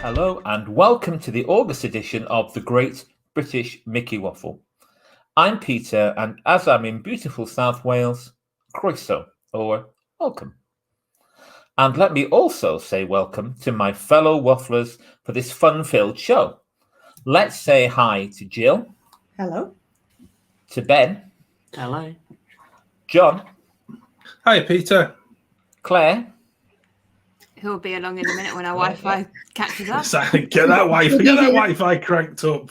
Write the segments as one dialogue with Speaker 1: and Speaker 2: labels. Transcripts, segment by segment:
Speaker 1: Hello and welcome to the August edition of the Great British Mickey Waffle. I'm Peter, and as I'm in beautiful South Wales, croeso, or welcome. And let me also say welcome to my fellow wafflers for this fun-filled show. Let's say hi to Gill.
Speaker 2: Hello.
Speaker 1: To Ben.
Speaker 3: Hello.
Speaker 1: John.
Speaker 4: Hi, Peter.
Speaker 1: Claire.
Speaker 5: Who'll be along in a minute when our Wi-Fi catches up.
Speaker 4: Get that Wi-Fi cranked up.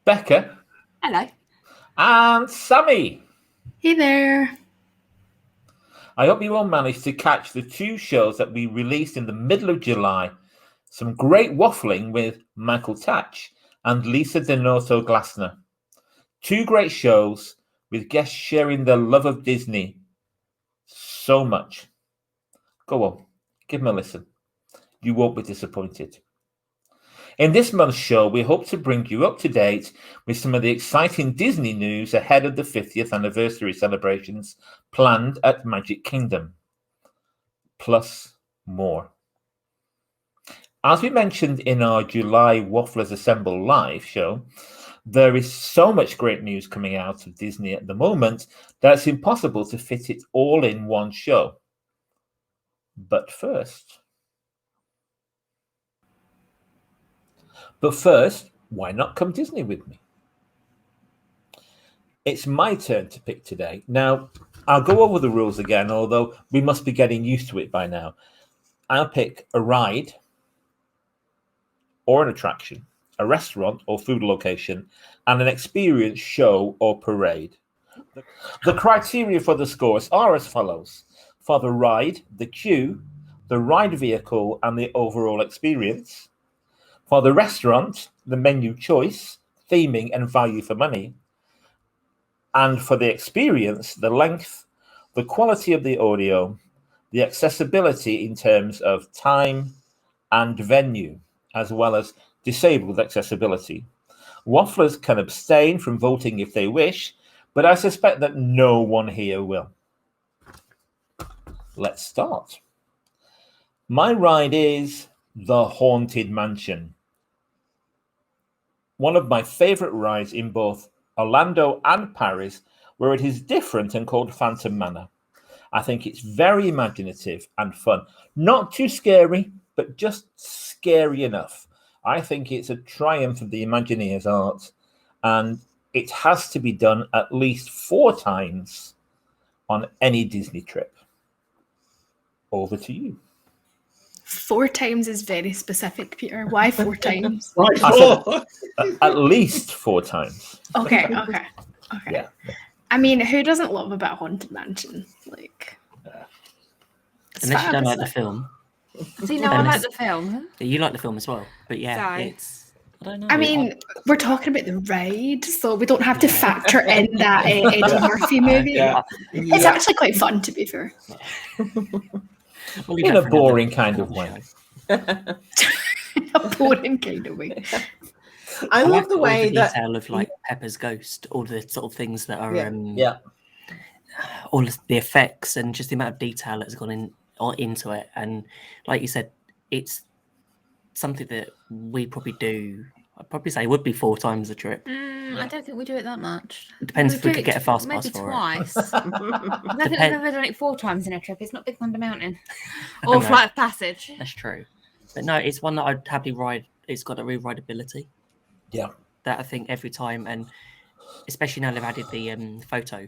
Speaker 1: Becca.
Speaker 5: Hello.
Speaker 1: And Sammie.
Speaker 2: Hey there.
Speaker 1: I hope you all managed to catch the two shows that we released in the middle of July. Some great waffling with Michael Tatch and Lisa Donato Glasner. Two great shows with guests sharing their love of Disney so much. Go on, give them a listen. You won't be disappointed. In this month's show, we hope to bring you up to date with some of the exciting Disney news ahead of the 50th anniversary celebrations planned at Magic Kingdom, plus more. As we mentioned in our July Wafflers Assemble live show, there is so much great news coming out of Disney at the moment that it's impossible to fit it all in one show. But first, why not come Disney with me? It's my turn to pick today. Now, I'll go over the rules again, although we must be getting used to it by now. I'll pick a ride or an attraction, a restaurant or food location, and an experience, show or parade. The criteria for the scores are as follows. For the ride, the queue, the ride vehicle, and the overall experience. For the restaurant, the menu choice, theming, and value for money. And for the experience, the length, the quality of the audio, the accessibility in terms of time and venue, as well as disabled accessibility. Wafflers can abstain from voting if they wish, but I suspect that no one here will. Let's start. My ride is The Haunted Mansion. One of my favorite rides in both Orlando and Paris, where it is different and called Phantom Manor. I think it's very imaginative and fun. Not too scary, but just scary enough. I think it's a triumph of the Imagineer's art, and it has to be done at least 4 times on any Disney trip. Over to you.
Speaker 2: 4 times is very specific, Peter. Why 4 times?
Speaker 4: Right,
Speaker 1: At least 4 times.
Speaker 2: Okay.
Speaker 1: Yeah.
Speaker 2: I mean, who doesn't love a bit of Haunted Mansion? Like,
Speaker 3: Unless you don't like the film.
Speaker 5: See, no, I like the film.
Speaker 3: You like the film as well, but yeah,
Speaker 5: Sorry.
Speaker 3: I don't know.
Speaker 2: I mean, we're talking about the ride, so we don't have to factor in that Eddie Murphy movie.
Speaker 4: Yeah.
Speaker 2: It's actually quite fun, to be fair.
Speaker 3: We'll
Speaker 1: In a boring kind of way.
Speaker 2: A boring kind of way.
Speaker 6: I love the way
Speaker 3: the
Speaker 6: that
Speaker 3: detail of like Pepper's ghost, all the sort of things that are all of the effects and just the amount of detail that's gone into it. And like you said, it's something that we probably do. I'd probably say would be 4 times a trip.
Speaker 5: I don't think we do it that much.
Speaker 3: It depends if we could get a fast pass
Speaker 5: maybe
Speaker 3: for
Speaker 5: twice.
Speaker 3: it.
Speaker 5: I don't think we've ever done it 4 times in a trip. It's not Big Thunder Mountain or Flight of Passage.
Speaker 3: That's true. But no, it's one that I'd happily ride. It's got a re-rideability.
Speaker 1: Yeah.
Speaker 3: That I think every time, and especially now they've added the photo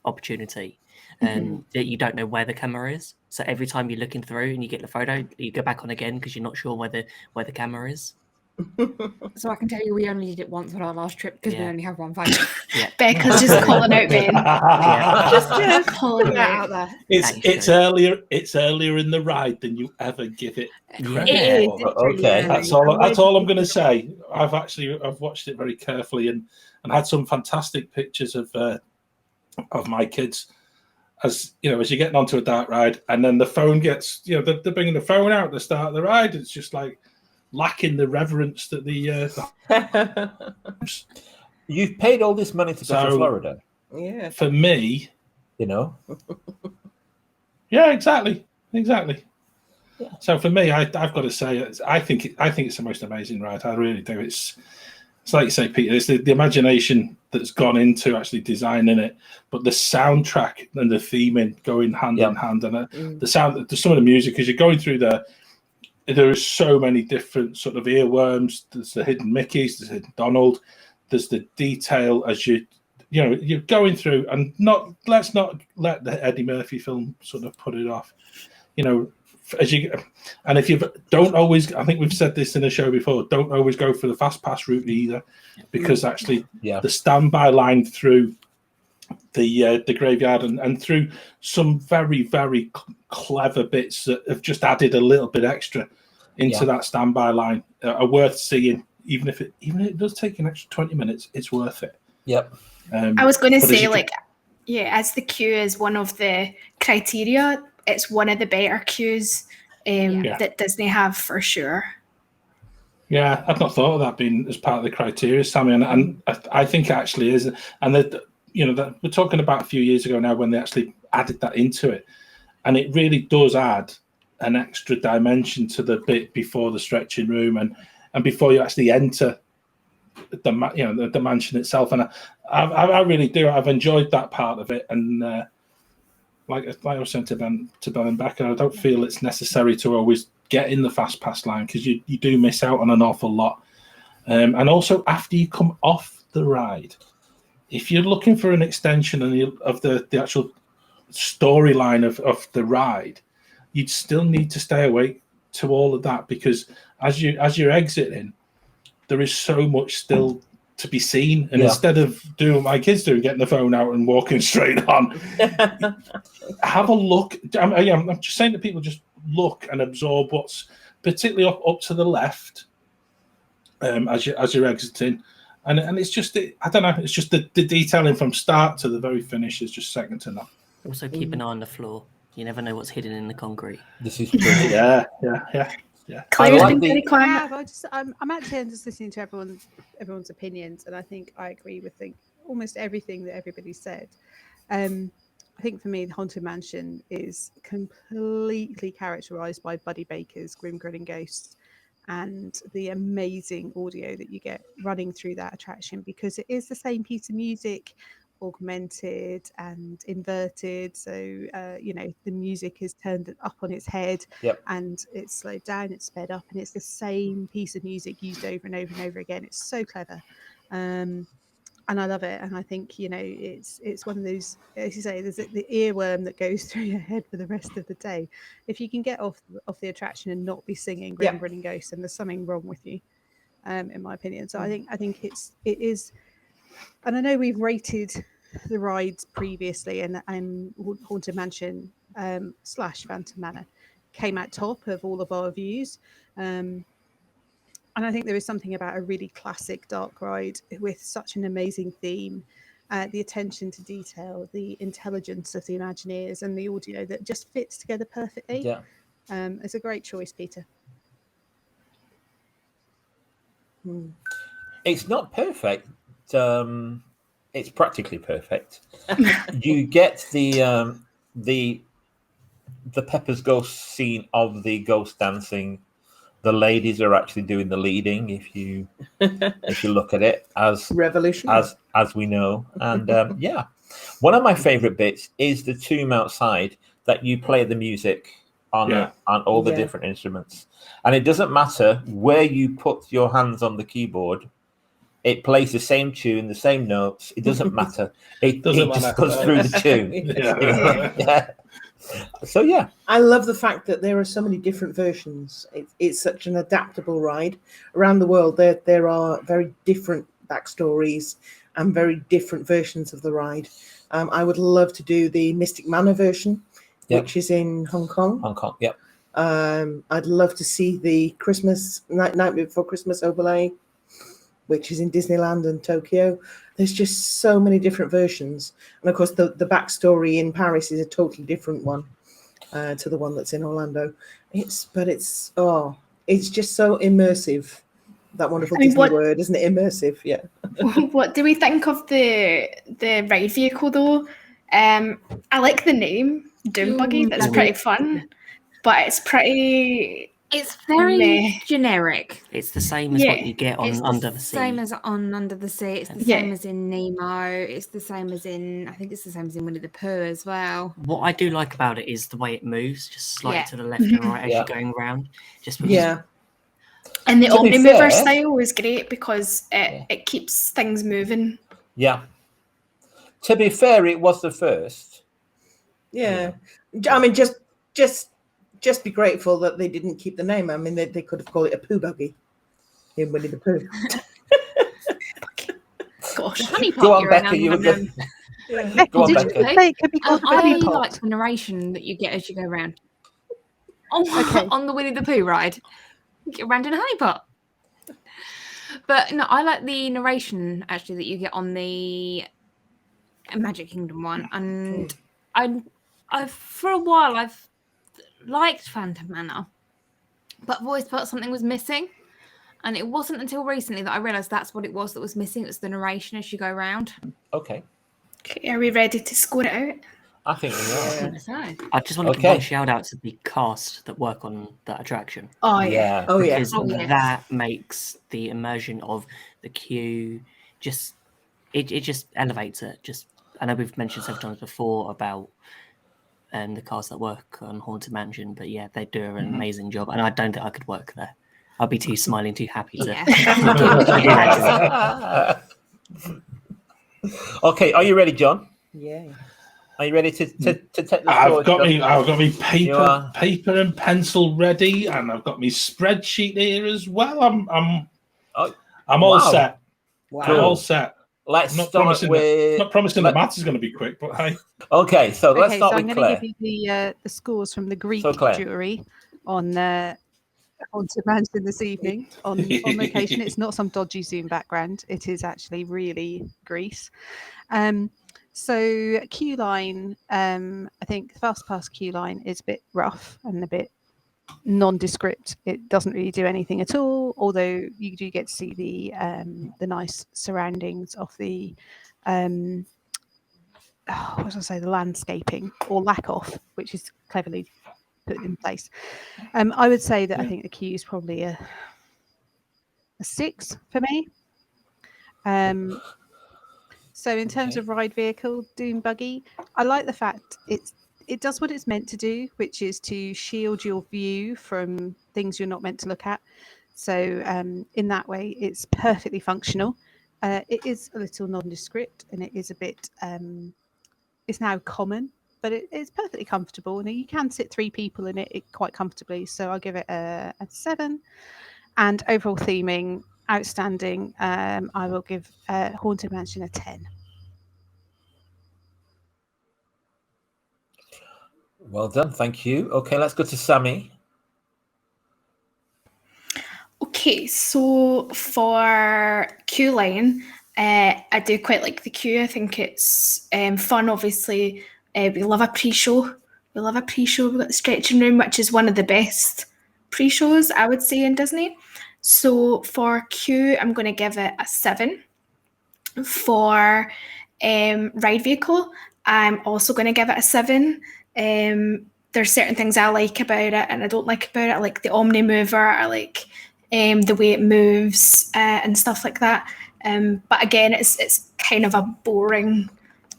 Speaker 3: opportunity, that you don't know where the camera is. So every time you're looking through and you get the photo, you go back on again because you're not sure where the camera is.
Speaker 5: So I can tell you we only did it once on our last trip because we only have one photo.
Speaker 3: Yeah.
Speaker 2: Becca's just calling out Ben. Just calling it
Speaker 5: out
Speaker 2: out.
Speaker 5: there.
Speaker 4: It's earlier in the ride than you ever give it credit
Speaker 5: It
Speaker 4: for.
Speaker 5: is. It's really early.
Speaker 4: That's all I'm going to say. I've watched it very carefully and had some fantastic pictures of my kids as you're getting onto a dark ride, and then the phone gets they're bringing the phone out at the start of the ride. It's just like lacking the reverence that the
Speaker 1: You've paid all this money to go to Florida.
Speaker 6: Yeah.
Speaker 4: For me,
Speaker 1: You know?
Speaker 4: yeah, exactly.
Speaker 1: Yeah.
Speaker 4: So for me, I've got to say, I think it's the most amazing ride. I really do. It's like you say, Peter. It's the imagination that's gone into actually designing it, but the soundtrack and the theming going hand in hand, and the sound, some of the music as you're going through there. There are so many different sort of earworms. There's the hidden Mickeys, there's hidden Donald. There's the detail as you're going through, and let's not let the Eddie Murphy film sort of put it off. If you don't always, I think we've said this in a show before, don't always go for the fast pass route either, because actually the standby line through the graveyard and through some very, very clever bits that have just added a little bit extra into that standby line are worth seeing. Even if it does take an extra 20 minutes, it's worth it.
Speaker 1: Yep.
Speaker 2: I was going to say, as the queue is one of the criteria, it's one of the better queues that Disney have for sure.
Speaker 4: Yeah, I've not thought of that being as part of the criteria, Sammie, and I think it actually is. And that we're talking about a few years ago now when they actually added that into it, and it really does add an extra dimension to the bit before the stretching room and before you actually enter the mansion itself. And I really do. I've enjoyed that part of it, and like I was saying to Ben and Becca, I don't feel it's necessary to always get in the fast pass line, because you do miss out on an awful lot. And also after you come off the ride, if you're looking for an extension of the actual storyline of the ride, you'd still need to stay awake to all of that, because as you're exiting, there is so much still to be seen. And instead of doing what my kids do, getting the phone out and walking straight on, have a look. I'm just saying to people, just look and absorb what's particularly up to the left as you're exiting. And it's just, I don't know, it's just the detailing from start to the very finish is just second to none.
Speaker 3: Also keep an eye on the floor. You never know what's hidden in the concrete.
Speaker 1: This is true.
Speaker 4: Yeah.
Speaker 2: Claire's been very quiet.
Speaker 6: I'm actually just listening to everyone's opinions, and I think I agree with almost everything that everybody said. I think for me, the Haunted Mansion is completely characterized by Buddy Baker's Grim Grinning Ghosts and the amazing audio that you get running through that attraction, because it is the same piece of music, augmented and inverted. So, the music is turned up on its head, and it's slowed down, it's sped up, and it's the same piece of music used over and over and over again. It's so clever. And I love it. And I think, it's one of those, as you say, there's the earworm that goes through your head for the rest of the day. If you can get off the attraction and not be singing Grim Grinning Ghosts, then there's something wrong with you, in my opinion. So I think it is, and I know we've rated the rides previously, and Haunted Mansion / Phantom Manor came out top of all of our views. And I think there is something about a really classic dark ride with such an amazing theme, the attention to detail, the intelligence of the Imagineers, and the audio that just fits together perfectly.
Speaker 1: Yeah.
Speaker 6: It's a great choice, Peter.
Speaker 1: It's not perfect. It's practically perfect. You get the Pepper's Ghost scene of the ghost dancing. The ladies are actually doing the leading, if you look at it, as
Speaker 6: revolutionary,
Speaker 1: as we know. And one of my favorite bits is the tomb outside that you play the music on all the different instruments, and it doesn't matter where you put your hands on the keyboard. It plays the same tune, the same notes. It doesn't matter. It just goes through the tune. So
Speaker 6: I love the fact that there are so many different versions. It's such an adaptable ride around the world. There are very different backstories and very different versions of the ride. I would love to do the Mystic Manor version, which is in Hong Kong. I'd love to see the Christmas Night Before Christmas overlay, which is in Disneyland and Tokyo. There's just so many different versions. And of course, the backstory in Paris is a totally different one to the one that's in Orlando. It's just so immersive. That wonderful Disney word, isn't it? Immersive, yeah.
Speaker 2: What do we think of the ride vehicle, though? I like the name, Doom Buggy. That's pretty fun. but it's pretty.
Speaker 5: It's very generic.
Speaker 3: It's the same as what you get on Under the Sea.
Speaker 5: Same as on Under the Sea. It's the same as in Nemo. It's the same as in, I think it's the same as in Winnie the Pooh as well.
Speaker 3: What I do like about it is the way it moves, just slightly to the left and right as you're going around.
Speaker 2: And the Omni-Mover style is great because it keeps things moving.
Speaker 1: Yeah. To be fair, it was the first.
Speaker 7: Yeah. I mean, just be grateful that they didn't keep the name. I mean, they could have called it a poo buggy in Winnie the Pooh.
Speaker 2: Gosh.
Speaker 1: Go on, Becca. You were good. Go on, Becca.
Speaker 6: It could be called the
Speaker 5: I
Speaker 6: poo pot.
Speaker 5: like the narration that you get as you go around. On the Winnie the Pooh ride. You get around in a honey pot. But no, I like the narration actually that you get on the Magic Kingdom one. And I've for a while I've liked Phantom Manor, but I've always felt something was missing. And it wasn't until recently that I realised that's what it was that was missing. It was the narration as you go around.
Speaker 1: Okay,
Speaker 2: are we ready to score it out?
Speaker 1: I think we are.
Speaker 3: I just want to give one shout out to the cast that work on that attraction.
Speaker 2: Oh yeah.
Speaker 3: Because that makes the immersion of the queue it just elevates it. I know we've mentioned several times before about the cast that work on Haunted Mansion, but yeah, they do an amazing job, and I don't think I could work there. I'd be too smiling, too happy to.
Speaker 1: Okay, are you ready, John?
Speaker 7: Yeah.
Speaker 1: Are you ready to take the
Speaker 4: I've got me paper and pencil ready, and I've got my spreadsheet here as well. I'm all set.
Speaker 7: Wow.
Speaker 4: I'm all set.
Speaker 1: Let's
Speaker 4: not
Speaker 1: start with.
Speaker 4: Not promising the maths is going to be quick, but hey.
Speaker 1: Okay, so let's start with Claire.
Speaker 6: I'm going to give you the scores from the Greek jury on Haunted Mansion this evening on location. It's not some dodgy Zoom background. It is actually really Greece. So queue line, I think Fast Pass queue line is a bit rough and a bit nondescript. It doesn't really do anything at all, although you do get to see the nice surroundings of the the landscaping or lack of, which is cleverly put in place. I would say that I think the queue is probably a 6 for me. So in terms of ride vehicle, Dune Buggy, I like the fact it does what it's meant to do, which is to shield your view from things you're not meant to look at. So in that way, it's perfectly functional. It is a little nondescript, and it is a bit. It's now common, but it's perfectly comfortable, and you can sit 3 people in it quite comfortably. So I'll give it a 7. And overall theming, outstanding. I will give Haunted Mansion a 10.
Speaker 1: Well done, thank you. Okay, let's go to Sammie.
Speaker 2: Okay, so for queue line, I do quite like the queue. I think it's fun. Obviously, we love a pre-show. We've got the stretching room, which is one of the best pre-shows, I would say, in Disney. So for queue, I'm going to give it a 7. For ride vehicle, I'm also going to give it a 7. There's certain things I like about it and I don't like about it. I like the Omni-Mover. I like the way it moves and stuff like that. But again, it's kind of a boring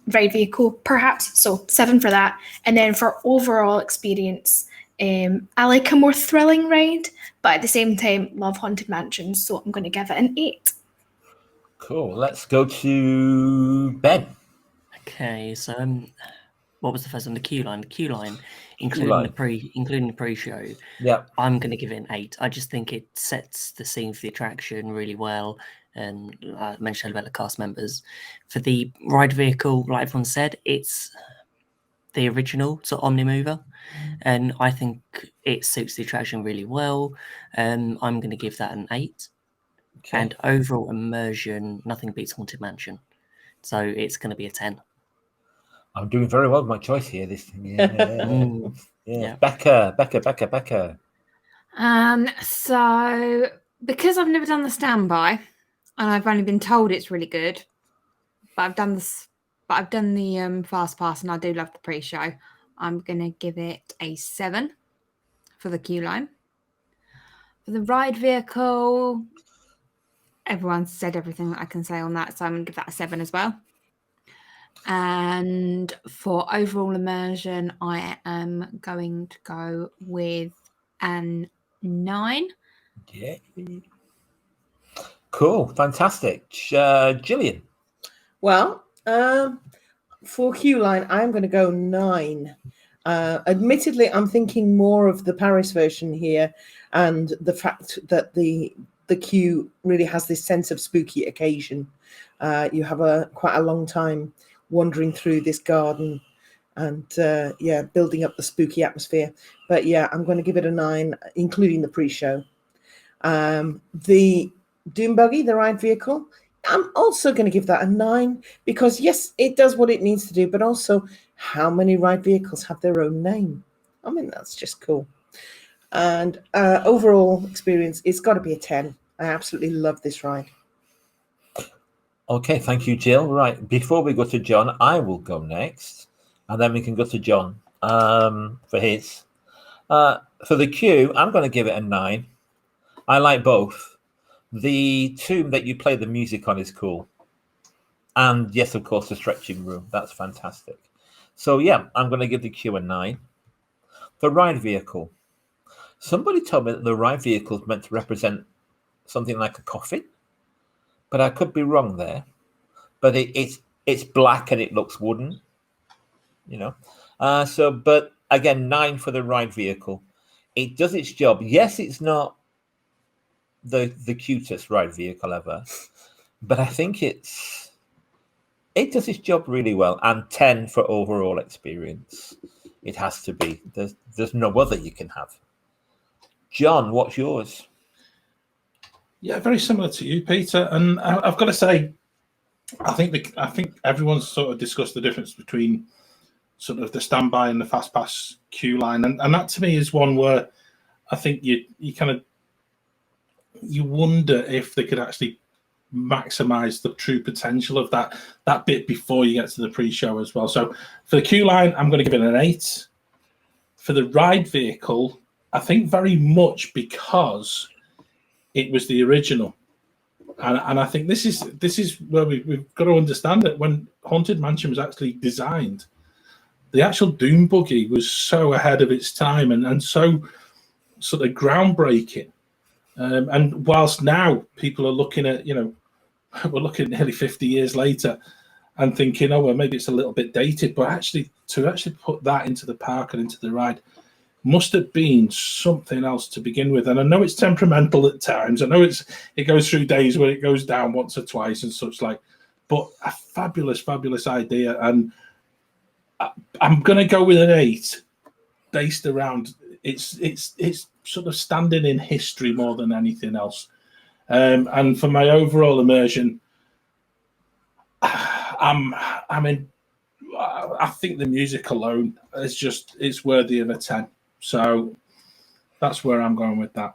Speaker 2: ride vehicle, perhaps. So 7 for that. And then for overall experience, I like a more thrilling ride, but at the same time, love Haunted Mansion. So I'm going to give it an 8.
Speaker 1: Cool. Let's go to Ben.
Speaker 3: Okay, so what was the first one? The queue line. The queue line, including the pre-show.
Speaker 1: Yeah,
Speaker 3: I'm going to give it an 8. I just think it sets the scene for the attraction really well. And I mentioned about the cast members. For the ride vehicle, like everyone said, it's the original sort of Omni-Mover, and I think it suits the attraction really well. I'm going to give that an 8. Okay. And overall immersion, nothing beats Haunted Mansion, so it's going to be a 10.
Speaker 1: I'm doing very well with my choice here. Yeah. Becca.
Speaker 5: So because I've never done the standby, and I've only been told it's really good, but I've done the fast pass, and I do love the pre-show. I'm gonna give it a 7. for the queue line. For the ride vehicle, everyone's said everything that I can say on that, so I'm going to give that a 7 as well. And for overall immersion, I am going to go with an 9.
Speaker 1: Yeah. Cool. Fantastic. Gillian.
Speaker 7: Well, for Q line, I'm going to go 9. Admittedly, I'm thinking more of the Paris version here, and the fact that the queue really has this sense of spooky occasion. You have quite a long time wandering through this garden, and building up the spooky atmosphere. But yeah, I'm going to give it a 9, including the pre-show. The Doom Buggy, the ride vehicle, I'm also going to give that a 9 because yes, it does what it needs to do, but also how many ride vehicles have their own name? I mean, that's just cool. And overall experience, it's got to be a 10. I absolutely love this ride.
Speaker 1: Okay, thank you, Jill. Right, before we go to John, I will go next, and then we can go to John for his. For the queue, I'm going to give it a 9. I like both. The tomb that you play the music on is cool. And yes, of course, the stretching room. That's fantastic. So yeah, I'm going to give the queue a 9. The ride vehicle. Somebody told me that the ride vehicle is meant to represent something like a coffin, but I could be wrong there. But it's black and it looks wooden, you know. But again, 9 for the ride vehicle. It does its job. Yes, it's not the cutest ride vehicle ever, but I think it does its job really well. And 10 for overall experience. It has to be. There's no other you can have. John, what's yours?
Speaker 4: Yeah, very similar to you, Peter. And I've got to say, I think everyone's sort of discussed the difference between sort of the standby and the fast pass queue line, and that to me is one where I think you kind of wonder if they could actually maximize the true potential of that bit before you get to the pre-show as well. So for the queue line, I'm going to give it an 8. For the ride vehicle, I think very much because it was the original. And I think this is where we've got to understand that when Haunted Mansion was actually designed, the actual Doom Buggy was so ahead of its time and so sort of groundbreaking. And whilst now people are looking at, we're looking nearly 50 years later and thinking, oh, well, maybe it's a little bit dated, but actually to put that into the park and into the ride must have been something else to begin with. And I know it's temperamental at times. I know it goes through days where it goes down once or twice and such like, but a fabulous, fabulous idea. And I'm going to go with an 8 based around it's sort of standing in history more than anything else. And for my overall immersion, I think the music alone it's worthy of a 10. So that's where I'm going with that.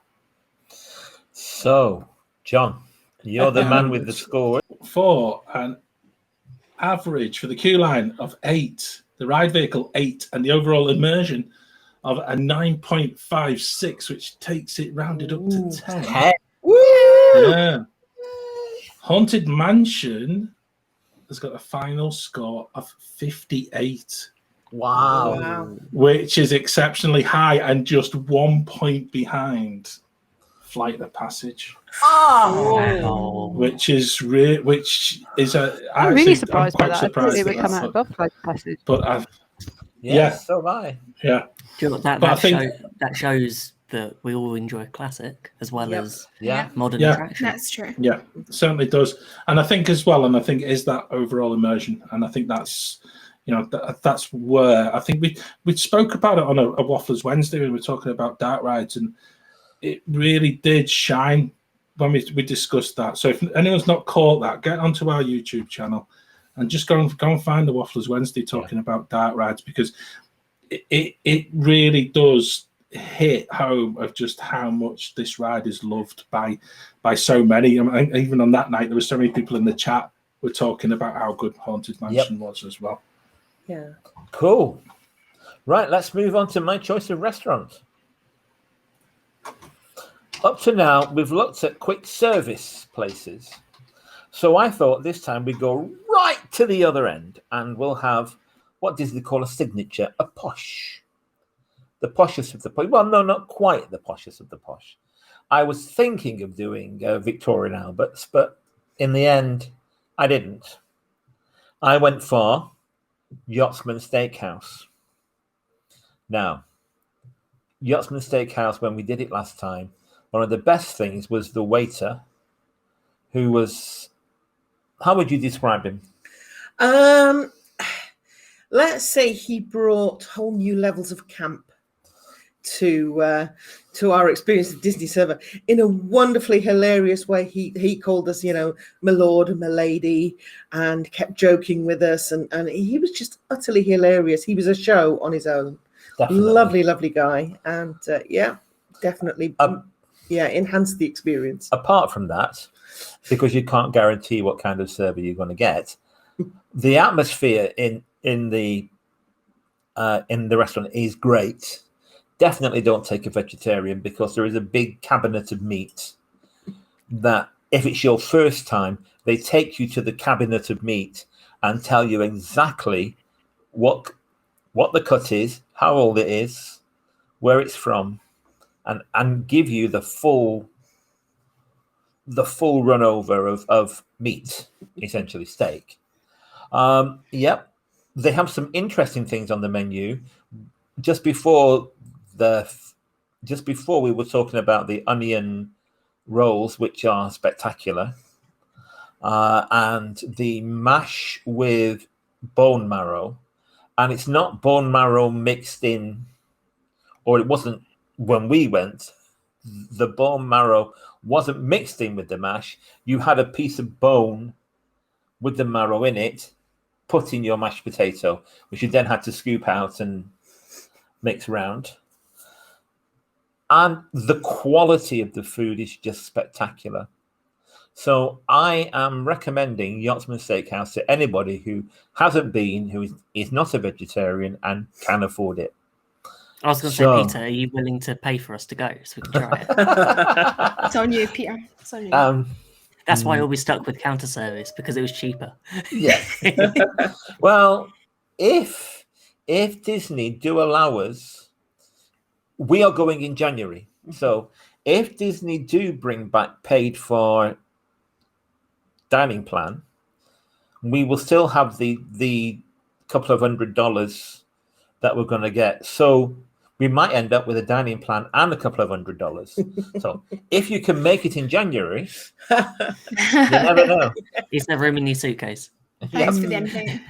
Speaker 1: So, John, you're the man with the score.
Speaker 4: For an average for the queue line of 8, the ride vehicle 8, and the overall immersion of a 9.56, which takes it rounded up to 10.
Speaker 7: Woo!
Speaker 4: Yeah. Haunted Mansion has got a final score of 58.
Speaker 1: Wow.
Speaker 4: Which is exceptionally high and just 1 point behind Flight of Passage.
Speaker 7: Oh,
Speaker 3: Wow.
Speaker 4: Which is
Speaker 6: I'm really surprised by that. I thought they
Speaker 4: at
Speaker 6: would come
Speaker 4: that,
Speaker 6: out above Flight of Passage.
Speaker 4: but
Speaker 1: Yes, so am I.
Speaker 4: yeah.
Speaker 3: Do you know what, that shows that we all enjoy classic as well as modern attraction.
Speaker 2: That's true.
Speaker 4: Yeah, it certainly does. And I think as well, it is that overall immersion. And I think that's, that's where I think we spoke about it on a Wafflers Wednesday when we were talking about dark rides, and it really did shine when we discussed that. So if anyone's not caught that, get onto our YouTube channel and just go and find the Wafflers Wednesday talking about dark rides, because it really does hit home of just how much this ride is loved by so many. I mean, even on that night, there were so many people in the chat were talking about how good Haunted Mansion was as well.
Speaker 7: yeah.
Speaker 1: Cool. Right, let's move on to my choice of restaurants. Up to now, we've looked at quick service places. So I thought this time we'd go right to the other end and we'll have what Disney call a signature, a posh. The poshest of the posh. Well, no, not quite the poshest of the posh. I was thinking of doing Victoria and Albert's, but in the end, I didn't. I went for Yachtsman Steakhouse. Now, Yachtsman Steakhouse, when we did it last time, one of the best things was the waiter, who was, how would you describe him?
Speaker 7: Let's say he brought whole new levels of camp to our experience of Disney Server in a wonderfully hilarious way. He called us, my lord and my lady, and kept joking with us, and he was just utterly hilarious. He was a show on his own.
Speaker 1: Definitely.
Speaker 7: Lovely guy, and definitely enhanced the experience.
Speaker 1: Apart from that, because you can't guarantee what kind of server you're going to get, the atmosphere in the restaurant is great. Definitely don't take a vegetarian, because there is a big cabinet of meat that, if it's your first time, they take you to the cabinet of meat and tell you exactly what the cut is, how old it is, where it's from, and give you the full run over of meat, essentially steak. Yep, they have some interesting things on the menu. Just before we were talking about the onion rolls, which are spectacular, and the mash with bone marrow, and it's not bone marrow mixed in, or it wasn't when we went. The bone marrow wasn't mixed in with the mash. You had a piece of bone with the marrow in it, put in your mashed potato, which you then had to scoop out and mix around. And the quality of the food is just spectacular. So I am recommending Yachtsman Steakhouse to anybody who hasn't been, who is not a vegetarian and can afford it.
Speaker 3: I was going to say, Peter, are you willing to pay for us to go so we can try it?
Speaker 2: It's on you, Peter. It's on you.
Speaker 3: That's why I always stuck with counter service, because it was cheaper.
Speaker 1: Yes. Well, if Disney do allow us, we are going in January. So if Disney do bring back paid for dining plan, we will still have the couple of $100 that we're going to get. So we might end up with a dining plan and a couple of $100. So if you can make it in January, you never know.
Speaker 3: Is there room in your suitcase?
Speaker 2: Thanks for the invite.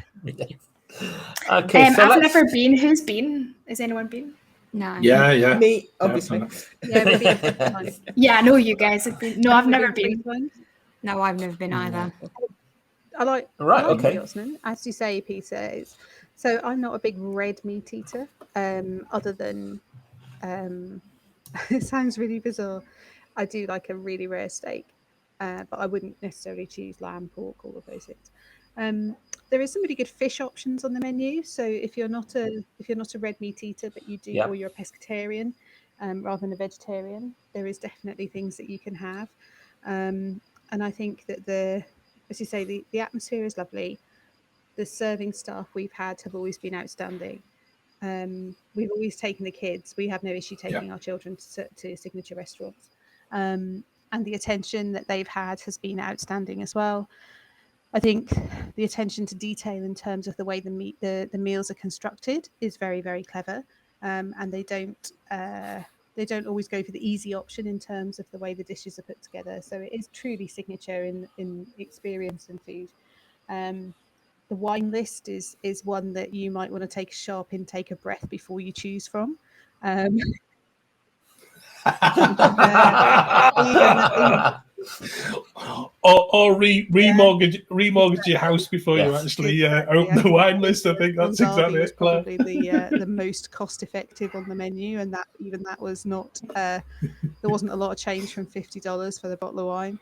Speaker 1: Okay, so
Speaker 2: I've never been. Who's been? Has anyone been?
Speaker 5: No.
Speaker 4: Yeah.
Speaker 7: Me, obviously.
Speaker 2: Yeah, I know you guys have been. No, I've never been.
Speaker 5: No, I've never been either.
Speaker 6: I like
Speaker 1: okay.
Speaker 6: Yachtsman. As you say, Peter, so I'm not a big red meat eater, other than it sounds really bizarre. I do like a really rare steak, but I wouldn't necessarily choose lamb, pork, all of those things. There is some really good fish options on the menu. So if you're not a red meat eater, but you do, or you're a pescatarian rather than a vegetarian, there is definitely things that you can have. And I think that as you say, the atmosphere is lovely. The serving staff we've had have always been outstanding. We've always taken the kids. We have no issue taking our children to signature restaurants. And the attention that they've had has been outstanding as well. I think the attention to detail in terms of the way the meals are constructed is very, very clever. And they don't always go for the easy option in terms of the way the dishes are put together. So it is truly signature in experience and food. The wine list is one that you might want to take a sharp intake of breath before you choose from.
Speaker 4: Or remortgage your house before you actually open the wine list. I think that's exactly it.
Speaker 6: Probably the most cost effective on the menu, and that was not. There wasn't a lot of change from $50 for the bottle of wine.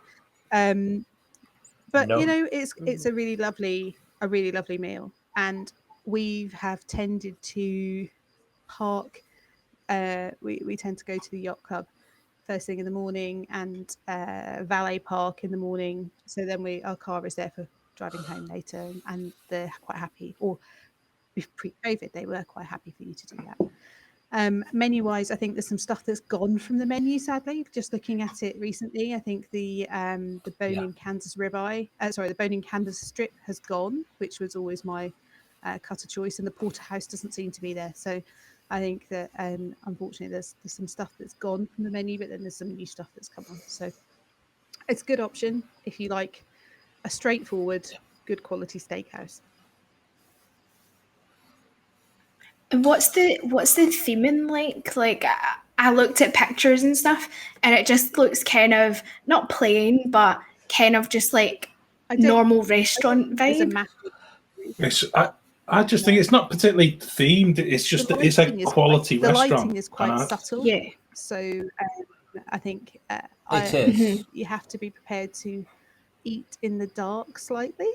Speaker 6: But it's a really lovely meal, and we have tended to park. We tend to go to the yacht club first thing in the morning and valet park in the morning. So then our car is there for driving home later, and they're quite happy. Or pre-COVID, they were quite happy for you to do that. Menu-wise, I think there's some stuff that's gone from the menu. Sadly, just looking at it recently, I think the bone-in Kansas ribeye, the bone-in Kansas strip has gone, which was always my cut of choice, and the porterhouse doesn't seem to be there. So I think that unfortunately there's some stuff that's gone from the menu, but then there's some new stuff that's come on. So it's a good option if you like a straightforward, good quality steakhouse.
Speaker 2: And what's the theming like? Like I looked at pictures and stuff, and it just looks kind of not plain, but kind of just like normal restaurant vibe.
Speaker 4: I just think it's not particularly themed. It's just that it's a quality restaurant.
Speaker 6: The lighting is quite subtle.
Speaker 2: Yeah.
Speaker 6: So I think
Speaker 1: it is.
Speaker 6: You have to be prepared to eat in the dark slightly.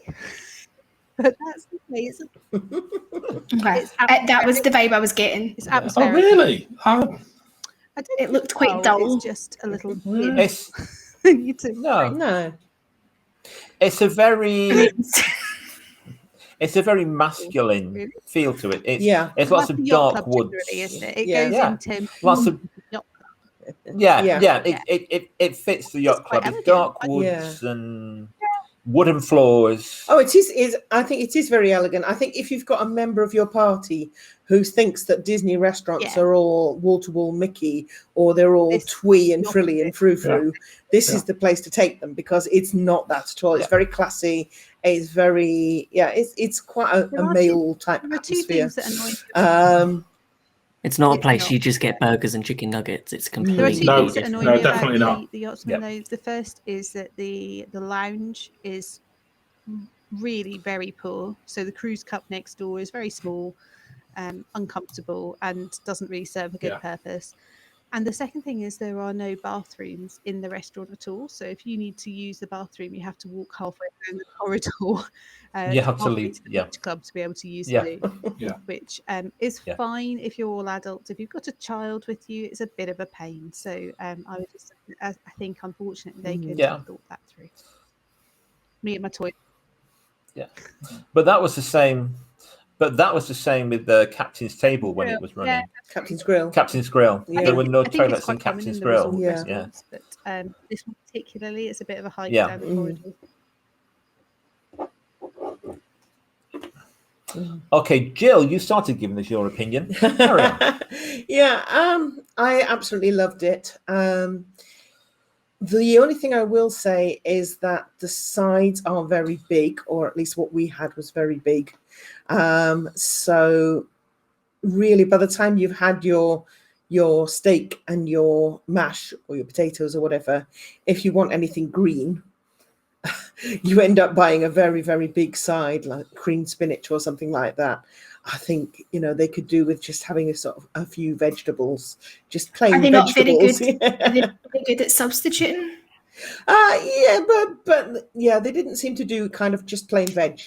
Speaker 6: But that's the way
Speaker 2: that was the vibe I was getting.
Speaker 6: It's atmospheric.
Speaker 4: Oh, really?
Speaker 2: It looked quite dull.
Speaker 6: It's just a little.
Speaker 7: No.
Speaker 1: It's a very. It's a very masculine feel to it. It's lots of dark woods.
Speaker 6: Really, isn't it? It goes into
Speaker 1: lots of. It fits the yacht club. It's dark woods and wooden floors.
Speaker 7: Oh, it is. I think it is very elegant. I think if you've got a member of your party who thinks that Disney restaurants are all wall-to-wall Mickey, or they're all twee and frilly and frou-frou, this is the place to take them, because it's not that at all. It's very classy. It's very it's quite a male type atmosphere.
Speaker 3: It's not a place you just get burgers and chicken nuggets. It's completely
Speaker 6: there are two things that annoy me
Speaker 4: definitely
Speaker 6: about
Speaker 4: not.
Speaker 6: the Yachtsman, though. The first is that the lounge is really very poor. So the cruise cup next door is very small, uncomfortable, and doesn't really serve a good purpose. And the second thing is there are no bathrooms in the restaurant at all. So if you need to use the bathroom, you have to walk halfway around the corridor.
Speaker 1: You have to leave
Speaker 6: the beach club to be able to use the loo, which is fine if you're all adults. If you've got a child with you, it's a bit of a pain. So I think unfortunately they could have thought that through. Me and my toy.
Speaker 1: Yeah, but that was the same. But that was the same with the Captain's Table when it was running.
Speaker 7: Captain's Grill.
Speaker 1: Captain's Grill. There were no toilets in Captain's Grill.
Speaker 6: But this one particularly, it's a bit of a hike down the corridor.
Speaker 1: Okay, Gill, you started giving us your opinion. Carry on.
Speaker 7: I absolutely loved it. The only thing I will say is that the sides are very big, or at least what we had was very big. So really, by the time you've had your steak and your mash or your potatoes or whatever, if you want anything green, you end up buying a very, very big side, like cream spinach or something like that. I think, they could do with just having a few vegetables, just plain vegetables.
Speaker 2: Are they not very good? Are they very good at substituting?
Speaker 7: But they didn't seem to do kind of just plain veg.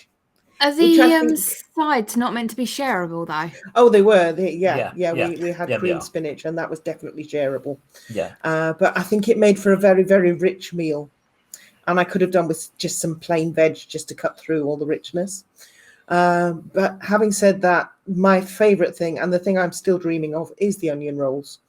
Speaker 5: Are the sides not meant to be shareable though?
Speaker 7: Oh, they were. We had cream spinach, and that was definitely shareable.
Speaker 1: Yeah.
Speaker 7: But I think it made for a very, very rich meal, and I could have done with just some plain veg just to cut through all the richness. But having said that, my favorite thing, and the thing I'm still dreaming of, is the onion rolls.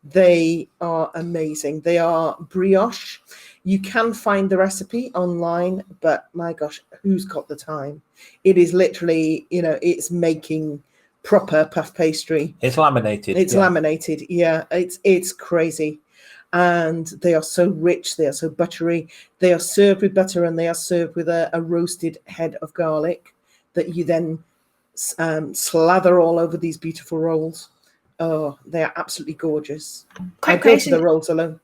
Speaker 7: They are amazing. They are brioche. You can find the recipe online, but my gosh, who's got the time? It is literally, it's making proper puff pastry.
Speaker 1: It's laminated.
Speaker 7: It's laminated. Yeah, it's crazy. And they are so rich. They are so buttery. They are served with butter, and they are served with a roasted head of garlic that you then slather all over these beautiful rolls. Oh, they are absolutely gorgeous. I go for the rolls alone.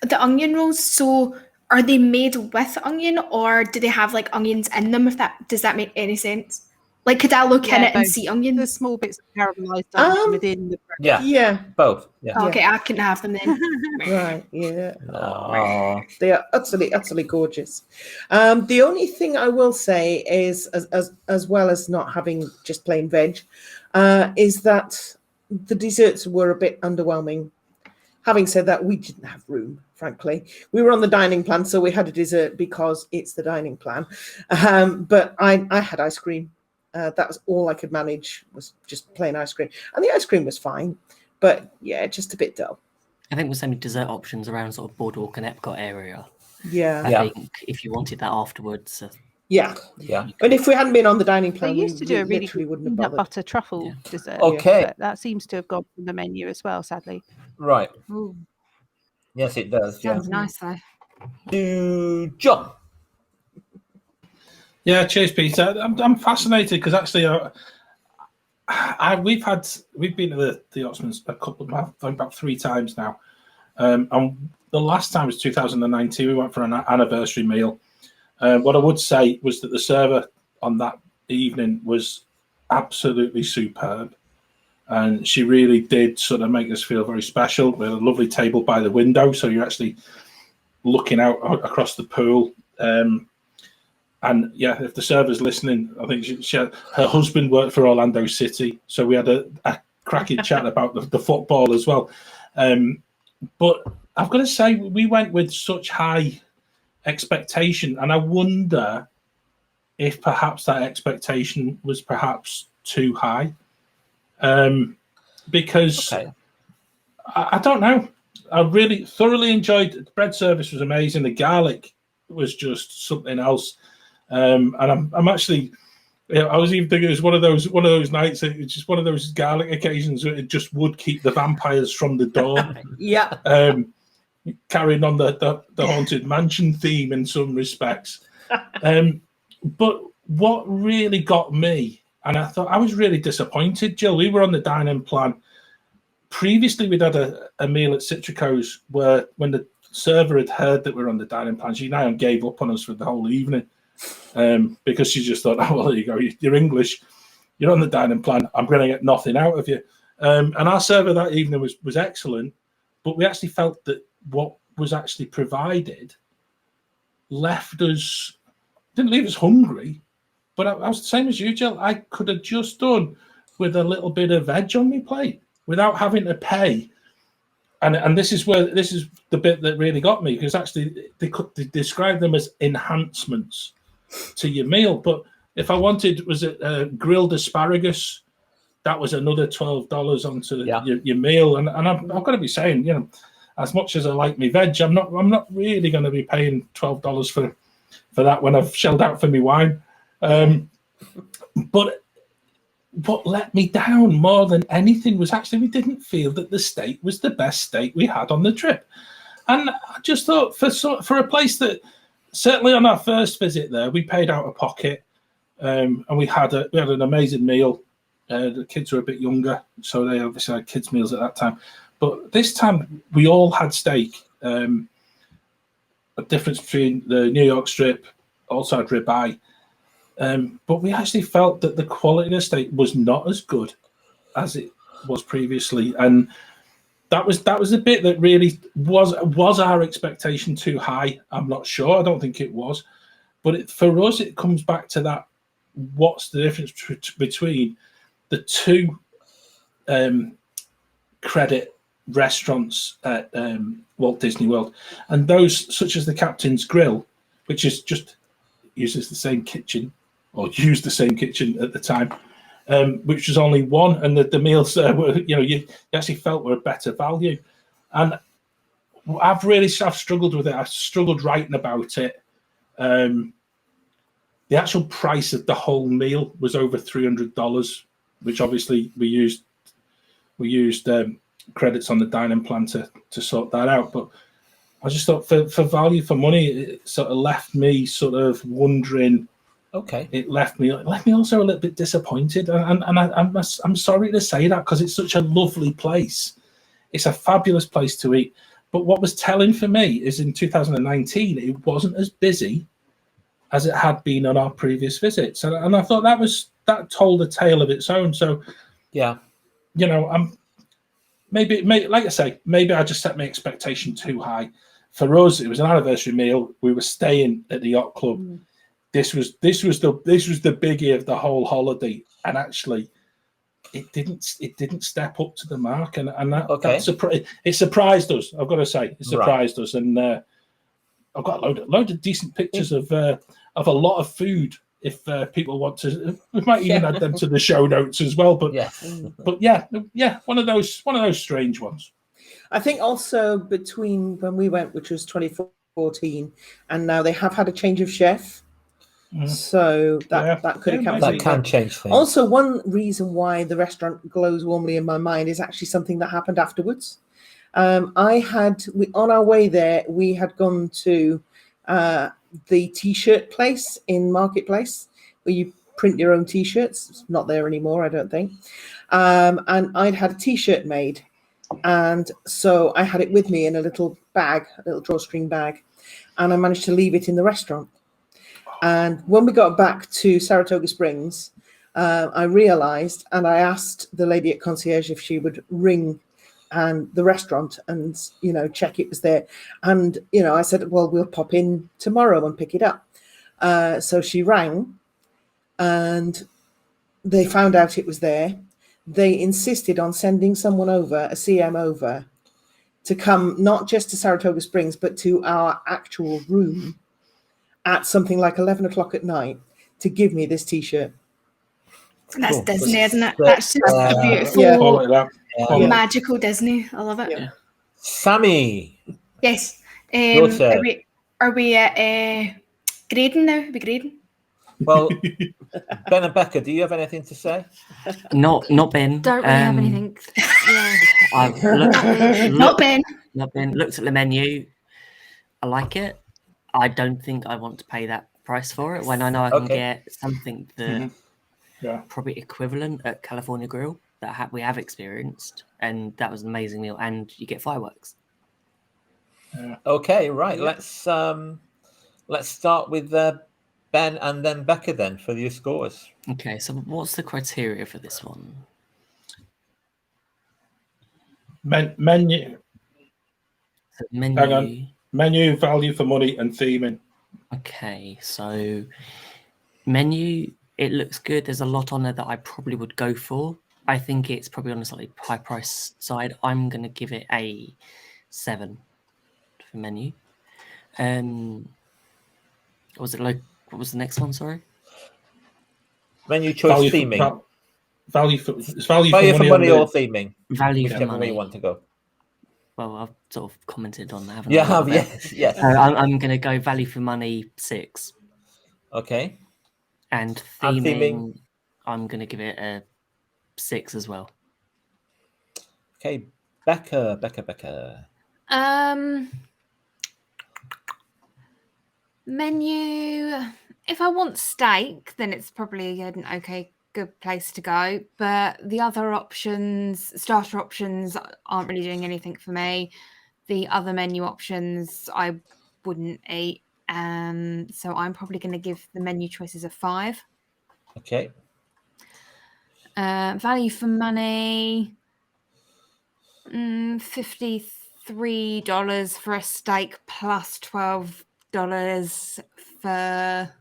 Speaker 2: The onion rolls, so are they made with onion, or do they have like onions in them? Does that make any sense? Like, could I look in it and see onions?
Speaker 6: The small bits of caramelized onion within the bread.
Speaker 1: Yeah, both. Yeah.
Speaker 2: Oh, okay, I can have them then.
Speaker 7: Right, yeah.
Speaker 1: Oh.
Speaker 7: They are utterly, utterly gorgeous. The only thing I will say is, as well as not having just plain veg, is that the desserts were a bit underwhelming. Having said that, we didn't have room, frankly. We were on the dining plan, so we had a dessert because it's the dining plan. But I had ice cream. That was all I could manage, was just plain ice cream. And the ice cream was fine, but yeah, just a bit dull.
Speaker 3: I think with so many dessert options around sort of Boardwalk and Epcot area,
Speaker 7: Yeah.
Speaker 3: I think if you wanted that afterwards,
Speaker 7: Yeah.
Speaker 1: Yeah.
Speaker 7: And if we hadn't been on the dining
Speaker 6: They
Speaker 7: plan,
Speaker 6: used to do a really
Speaker 7: literally
Speaker 6: good
Speaker 7: wouldn't have
Speaker 6: peanut
Speaker 7: bothered.
Speaker 6: butter truffle
Speaker 3: Yeah.
Speaker 6: dessert.
Speaker 1: Okay.
Speaker 6: But that seems to have gone from the menu as well, sadly.
Speaker 1: Right.
Speaker 5: Ooh,
Speaker 1: Yes, it does. Yeah.
Speaker 5: sounds nice though.
Speaker 1: To John.
Speaker 4: Yeah, cheers, Peter. I'm fascinated because actually, we've been to the Oxmans a couple of, about 3 times now, and the last time was 2019. We went for an anniversary meal. What I would say was that the server on that evening was absolutely superb, and she really did sort of make us feel very special. We had a lovely table by the window, so you're actually looking out across the pool. And yeah, if the server's listening, I think her husband worked for Orlando City, so we had a cracking chat about the football as well. But I've got to say, we went with such high expectation, and I wonder if perhaps that expectation was perhaps too high, because I don't know. I really thoroughly enjoyed it. The bread service was amazing. The garlic was just something else. And I'm actually, I was even thinking it was one of those nights. It's just one of those garlic occasions where it just would keep the vampires from the door.
Speaker 7: Yeah.
Speaker 4: Carrying on the haunted mansion theme in some respects. But what really got me, and I thought I was really disappointed, Gill, we were on the dining plan. Previously, we'd had a meal at Citrico's where when the server had heard that we were on the dining plan, she now gave up on us for the whole evening. Because she just thought, oh, well, there you go, you're English, you're on the dining plan, I'm going to get nothing out of you. And our server that evening was excellent, but we actually felt that what was actually provided didn't leave us hungry, but I was the same as you, Jill. I could have just done with a little bit of veg on my plate without having to pay. And this is the bit that really got me, because actually they describe them as enhancements to your meal. But if I wanted, was it grilled asparagus, that was another $12 onto your meal. And I've got to be saying, you know, as much as I like me veg, I'm not really going to be paying $12 for that when I've shelled out for me wine. But what let me down more than anything was actually we didn't feel that the steak was the best steak we had on the trip. And I just thought for a place that, certainly on our first visit there, we paid out of pocket, and we had an amazing meal. The kids were a bit younger, so they obviously had kids' meals at that time. But this time we all had steak. A difference between the New York strip, also had ribeye. But we actually felt that the quality of the steak was not as good as it was previously, and that was the bit that really was our expectation too high. I'm not sure. I don't think it was, but for us, it comes back to that. What's the difference between the two credit restaurants at Walt Disney World and those such as the Captain's Grill, which is just uses the same kitchen, or used the same kitchen at the time, which was only one, and the meals were, you actually felt were a better value. And I've struggled with it. I've struggled writing about it. The actual price of the whole meal was over $300, which obviously we used credits on the dining plan to sort that out. But I just thought for value for money, it sort of left me sort of wondering.
Speaker 1: Okay.
Speaker 4: It left me also a little bit disappointed, and I'm sorry to say that, because it's such a lovely place. It's a fabulous place to eat. But what was telling for me is in 2019, it wasn't as busy as it had been on our previous visits, and I thought that told a tale of its own. So, yeah, I'm maybe like I say, maybe I just set my expectation too high. For us, it was an anniversary meal. We were staying at the yacht club. This was the biggie of the whole holiday, and actually, it didn't step up to the mark, and
Speaker 1: Okay.
Speaker 4: it surprised us. I've got to say, it surprised us, and I've got a load of decent pictures of a lot of food. If people want to, we might even add them to the show notes as well. But yeah, one of those strange ones.
Speaker 7: I think also between when we went, which was 2014, and now they have had a change of chef. So that could account for
Speaker 1: that can change things.
Speaker 7: Also, one reason why the restaurant glows warmly in my mind is actually something that happened afterwards. On our way there, we had gone to the T-shirt place in Marketplace, where you print your own T-shirts. It's not there anymore, I don't think. And I'd had a T-shirt made, and so I had it with me in a little bag, a little drawstring bag, and I managed to leave it in the restaurant. And when we got back to Saratoga Springs, I realized, and I asked the lady at concierge if she would ring the restaurant and, check it was there. And, I said, well, we'll pop in tomorrow and pick it up. So she rang and they found out it was there. They insisted on sending someone over, a CM over, to come not just to Saratoga Springs, but to our actual room at something like 11 o'clock at night to give me this T-shirt.
Speaker 2: That's
Speaker 1: Cool.
Speaker 2: Disney, isn't it? That's just a beautiful, magical Disney. I love it.
Speaker 7: Yeah.
Speaker 1: Sammie.
Speaker 2: Yes.
Speaker 1: Your turn.
Speaker 2: Are we grading now? Are we grading?
Speaker 1: Well, Ben and Becca, do you have anything to say?
Speaker 3: Not Ben.
Speaker 5: Don't really have anything. Yeah.
Speaker 3: I've
Speaker 2: Not Ben.
Speaker 3: Not Ben. Looked at the menu. I like it. I don't think I want to pay that price for it when I know I can get something that probably equivalent at California Grill that we have experienced, and that was an amazing meal, and you get fireworks.
Speaker 1: Okay, right. Let's start with Ben and then Becca then for your scores.
Speaker 3: Okay, so what's the criteria for this one?
Speaker 4: Menu.
Speaker 3: So menu.
Speaker 4: Hang on. Menu, value for money, and theming.
Speaker 3: Okay, so menu, it looks good. There's a lot on there that I probably would go for. I think it's probably on the slightly high price side. I'm going to give it a 7 for menu. What was the next one? Sorry.
Speaker 1: Menu choice theming.
Speaker 4: Value for
Speaker 1: money or theming.
Speaker 3: Value for
Speaker 1: whichever
Speaker 3: money.
Speaker 1: way you want to go.
Speaker 3: Well, I've sort of commented on that, haven't
Speaker 1: You
Speaker 3: I?
Speaker 1: have, yes.
Speaker 3: I'm going to go value for money 6.
Speaker 1: Okay.
Speaker 3: And
Speaker 1: And
Speaker 3: theming, I'm going to give it a 6 as well.
Speaker 1: Okay, Becca.
Speaker 5: Menu. If I want steak, then it's probably an good place to go. But the other options, starter options, aren't really doing anything for me. The other menu options, I wouldn't eat. So I'm probably going to give the menu choices a 5.
Speaker 1: Okay.
Speaker 5: Value for money, $53 for a steak plus $12 for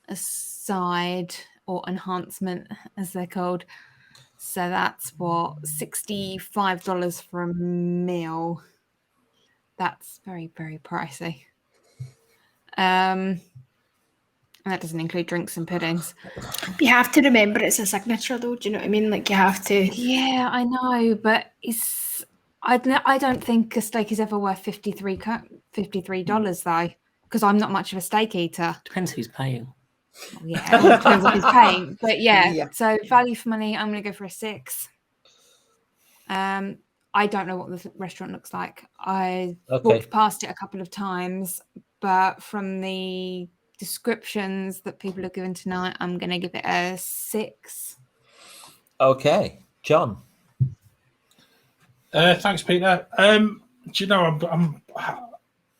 Speaker 5: a side or enhancement, as they're called. So that's what, $65 for a meal. That's very, very pricey. And that doesn't include drinks and puddings.
Speaker 2: You have to remember it's a signature, though. Do you know what I mean? Like, you have to.
Speaker 5: Yeah, I know, but I don't think a steak is ever worth $53 though, because I'm not much of a steak eater.
Speaker 3: Depends who's paying.
Speaker 5: Yeah, it depends on who's paying. But yeah, so value for money, I'm going to go for a 6. I don't know what the restaurant looks like. I walked past it a couple of times, but from the descriptions that people have given tonight, I'm going to give it a 6.
Speaker 1: Okay, John.
Speaker 4: Thanks, Peter. Do you know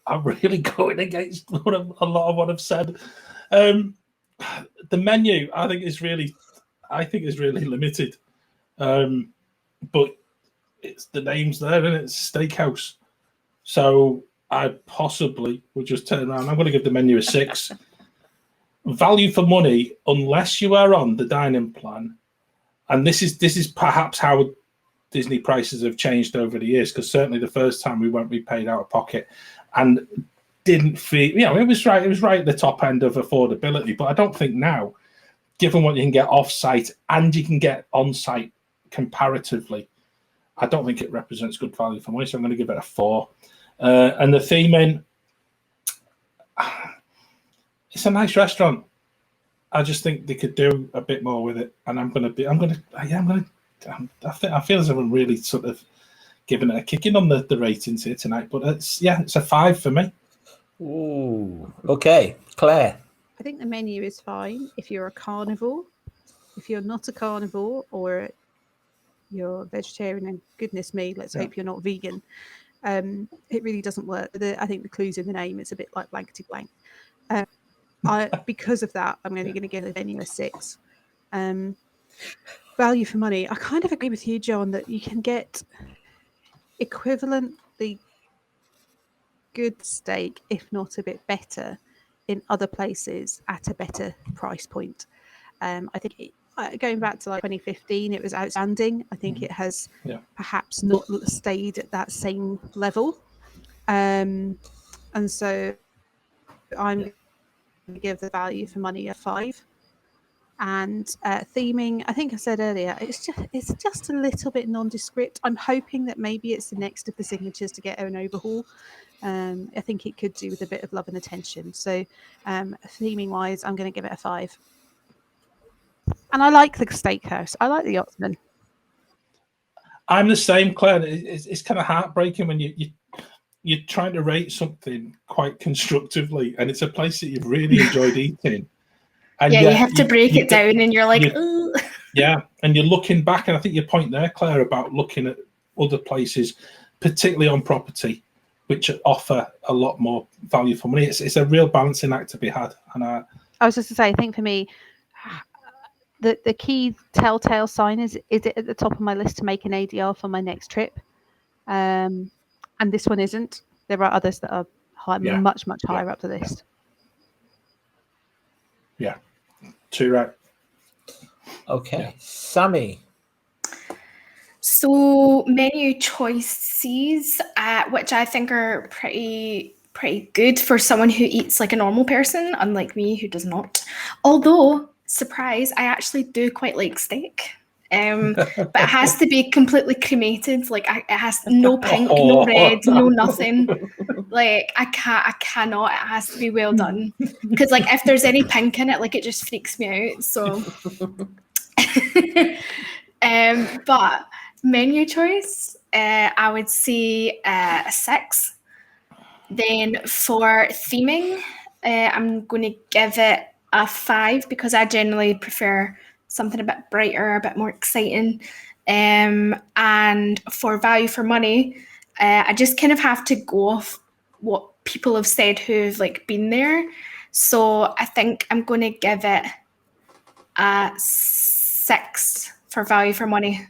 Speaker 4: I'm really going against a lot of what I've said. The menu, I think is really limited. But it's the name's there, and it's steakhouse. So I possibly would just turn around. I'm going to give the menu a 6. Value for money, unless you are on the dining plan, And this is perhaps how Disney prices have changed over the years, because certainly the first time we went, we paid out of pocket and didn't feel, it was right at the top end of affordability. But I don't think now, given what you can get off-site and you can get on-site comparatively, I don't think it represents good value for money. So I'm going to give it a 4. And the theming, it's a nice restaurant. I just think they could do a bit more with it. And I feel as if I'm really sort of giving it a kicking on the ratings here tonight. But it's a 5 for me.
Speaker 1: Ooh, okay, Claire.
Speaker 6: I think the menu is fine if you're a carnivore. If you're not a carnivore or you're vegetarian, and goodness me, let's hope you're not vegan, it really doesn't work. I think the clue's in the name. It's a bit like blankety blank. Because of that, I'm only going to give the menu a 6. Value for money. I kind of agree with you, John, that you can get equivalently good steak, if not a bit better, in other places at a better price point. I think going back to like 2015, it was outstanding. I think it has perhaps not stayed at that same level. And so I'm going to give the value for money a 5. And theming, I think I said earlier, it's just a little bit nondescript. I'm hoping that maybe it's the next of the signatures to get an overhaul. I think it could do with a bit of love and attention. So theming wise, I'm going to give it a 5. And I like the steakhouse. I like the Ottoman.
Speaker 4: I'm the same, Claire. It's kind of heartbreaking when you're trying to rate something quite constructively, and it's a place that you've really enjoyed eating. And
Speaker 2: you have to break it down, and you're like, ooh.
Speaker 4: Yeah, and you're looking back, and I think your point there, Claire, about looking at other places, particularly on property, which offer a lot more value for money. It's a real balancing act to be had. And I
Speaker 6: was just to say, I think for me, the key telltale sign is it at the top of my list to make an ADR for my next trip, and this one isn't. There are others that are much higher up the list.
Speaker 4: Yeah, too right.
Speaker 1: Okay, Sammie.
Speaker 2: So menu choices, which I think are pretty good for someone who eats like a normal person, unlike me who does not. Although, surprise, I actually do quite like steak. But it has to be completely cremated. Like it has no pink, no red, no nothing. Like I cannot. It has to be well done. Because like if there's any pink in it, like it just freaks me out. So, but menu choice, I would say a 6. Then for theming, I'm going to give it a 5 because I generally prefer something a bit brighter, a bit more exciting. And for value for money, I just kind of have to go off what people have said who've like been there. So I think I'm going to give it a 6 for value for money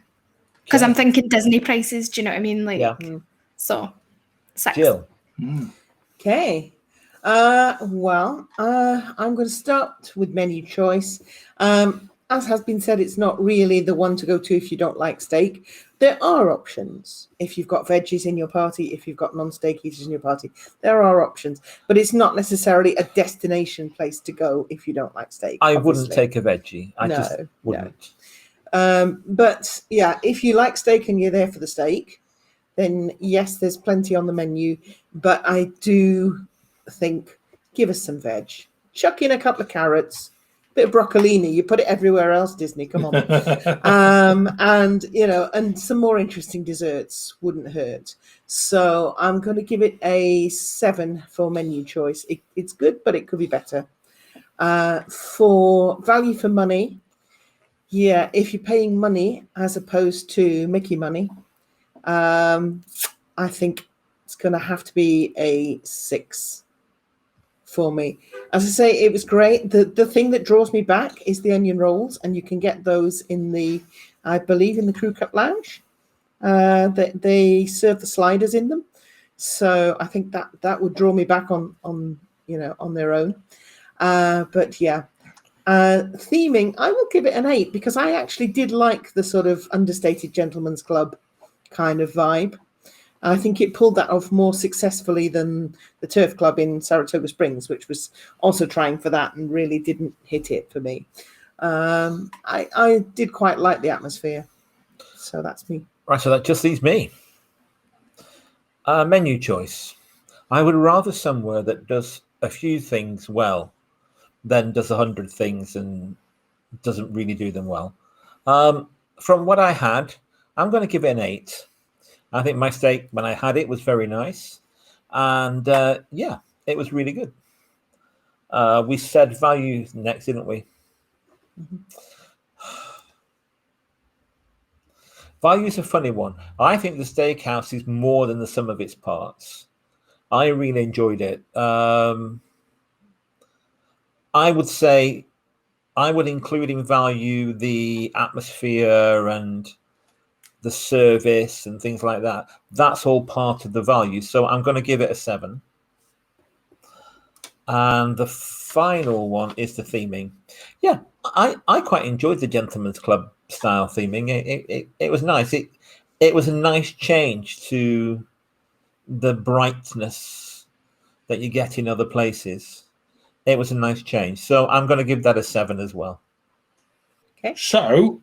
Speaker 2: because I'm thinking Disney prices. Do you know what I mean? Like, so 6.
Speaker 1: Gill.
Speaker 7: Okay. Well, I'm going to start with menu choice. As has been said, it's not really the one to go to if you don't like steak. There are options. If you've got veggies in your party, if you've got non-steak eaters in your party, there are options. But it's not necessarily a destination place to go if you don't like steak.
Speaker 1: I wouldn't take a veggie. I just wouldn't.
Speaker 7: No. But yeah, if you like steak and you're there for the steak, then yes, there's plenty on the menu. But I do think give us some veg. Chuck in a couple of carrots. Bit of broccolini, you put it everywhere else, Disney, come on. And and some more interesting desserts wouldn't hurt. So I'm going to give it a 7 for menu choice. It's good, but it could be better. For value for money, if you're paying money as opposed to Mickey money, I think it's going to have to be a 6 for me. As I say, it was great. The thing that draws me back is the onion rolls, and you can get those I believe in the Crew Cup Lounge. They serve the sliders in them, so I think that would draw me back on their own. But yeah, Theming, I will give it an 8 because I actually did like the sort of understated gentleman's club kind of vibe. I think it pulled that off more successfully than the Turf Club in Saratoga Springs, which was also trying for that and really didn't hit it for me. I did quite like the atmosphere. So that's me.
Speaker 1: Right, so that just leaves me. Menu choice. I would rather somewhere that does a few things well than does 100 things and doesn't really do them well. From what I had, I'm going to give it an 8. I think my steak, when I had it, was very nice. And yeah, it was really good. We said value next, didn't we?
Speaker 7: Mm-hmm.
Speaker 1: Value is a funny one. I think the steakhouse is more than the sum of its parts. I really enjoyed it. I would say I would include in value the atmosphere and the service and things like that. That's all part of the value. So I'm going to give it a 7. And the final one is the theming. Yeah, I quite enjoyed the Gentleman's Club style theming. It was nice. It was a nice change to the brightness that you get in other places. It was a nice change. So I'm going to give that a 7 as well.
Speaker 7: Okay.
Speaker 4: So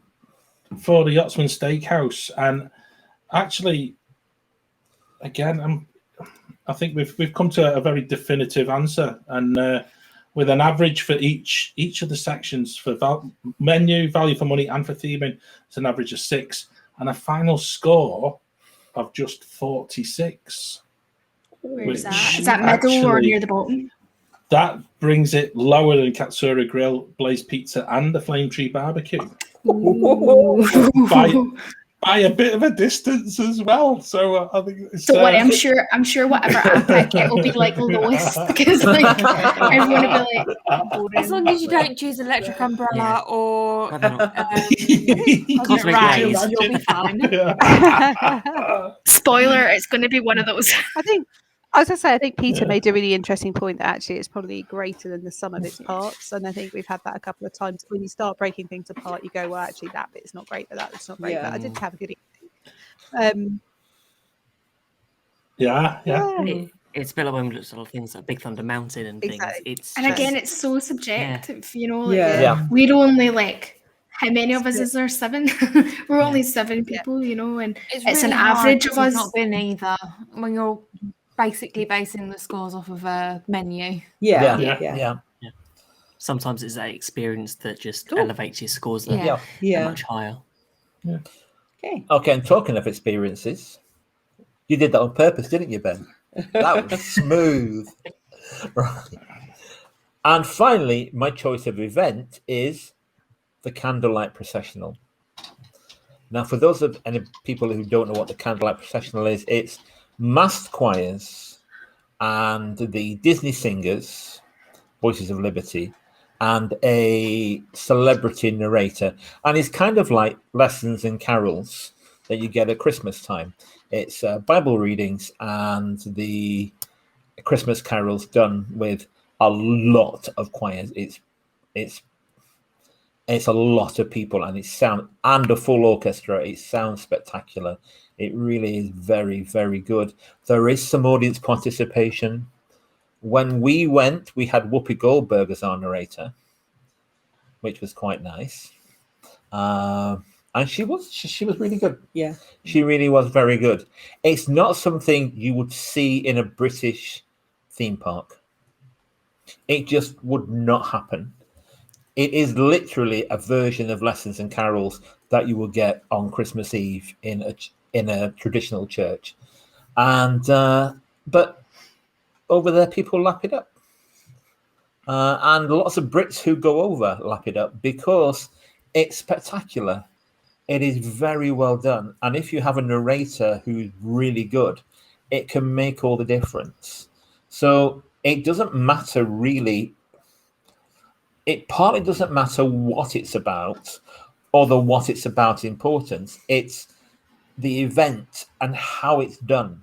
Speaker 4: for the Yachtsman Steakhouse, and actually, again, I think we've come to a very definitive answer, and with an average for each of the sections for menu, value for money, and for theming, it's an average of 6, and a final score of just 46.
Speaker 2: Where's that? Is that middle or near the bottom?
Speaker 4: That brings it lower than Katsura Grill, Blaze Pizza, and the Flame Tree Barbecue. By a bit of a distance as well. So I think it's,
Speaker 2: don't worry, I'm sure whatever I pick, it'll be like lowest because like everyone will be like boring.
Speaker 5: As long as you don't choose Electric Umbrella or
Speaker 3: Cosmic
Speaker 5: Rays,
Speaker 3: Rays,
Speaker 5: you'll be fine.
Speaker 2: Spoiler, it's going to be one of those.
Speaker 6: I was going to say, I think Peter made a really interesting point that actually it's probably greater than the sum of its parts. And I think we've had that a couple of times. When you start breaking things apart, you go, well, actually, that bit's not great, but that bit's not great.
Speaker 7: Yeah.
Speaker 6: But I did have a good evening.
Speaker 3: It's a bit like when we look at sort of things like Big Thunder Mountain and things.
Speaker 6: Exactly.
Speaker 3: It's
Speaker 2: Again, it's so subjective, you know. Like
Speaker 7: Yeah.
Speaker 2: we're only like, how many of us is there? 7? We're only 7 people, you know, and it's
Speaker 5: really
Speaker 2: an
Speaker 5: hard
Speaker 2: average
Speaker 5: to
Speaker 2: of us.
Speaker 5: not been either when you're basically basing the scores off of a menu.
Speaker 7: Yeah.
Speaker 3: Sometimes it's that experience that just elevates your scores
Speaker 2: Yeah.
Speaker 3: much higher.
Speaker 7: Yeah.
Speaker 1: Okay, and talking of experiences, you did that on purpose, didn't you, Ben? That was smooth. Right. And finally, my choice of event is the Candlelight Processional. Now, for those of any people who don't know what the Candlelight Processional is, it's masked choirs and the Disney singers, Voices of Liberty, and a celebrity narrator. And it's kind of like lessons and carols that you get at Christmas time. It's Bible readings and the Christmas carols done with a lot of choirs. It's a lot of people, and and a full orchestra. It sounds spectacular. It really is very, very good. There is some audience participation. When we went, we had Whoopi Goldberg as our narrator, which was quite nice. And she was really good.
Speaker 7: Yeah.
Speaker 1: She really was very good. It's not something you would see in a British theme park. It just would not happen. It is literally a version of Lessons and Carols that you will get on Christmas Eve in a traditional church. And but over there, people lap it up. And lots of Brits who go over lap it up because it's spectacular. It is very well done. And if you have a narrator who's really good, it can make all the difference. So it doesn't matter really. It partly doesn't matter what it's about or the what it's about importance. It's the event and how it's done,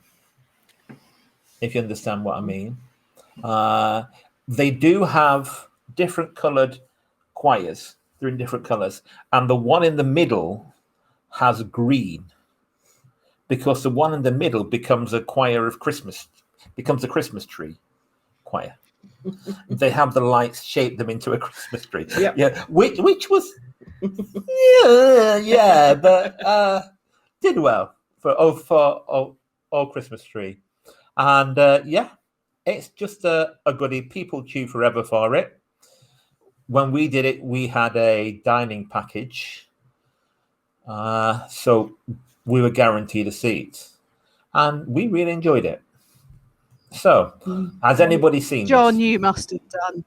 Speaker 1: if you understand what I mean. They do have different coloured choirs. They're in different colours, and the one in the middle has green, because the one in the middle becomes a choir of Christmas, becomes a Christmas tree choir. They have the lights shape them into a Christmas tree.
Speaker 7: Yep.
Speaker 1: Yeah, which was but did well for all Christmas tree, and it's just a goodie. People queue forever for it. When we did it, we had a dining package, so we were guaranteed a seat, and we really enjoyed it. So, has anybody seen
Speaker 6: John,
Speaker 1: this?
Speaker 6: you must have done.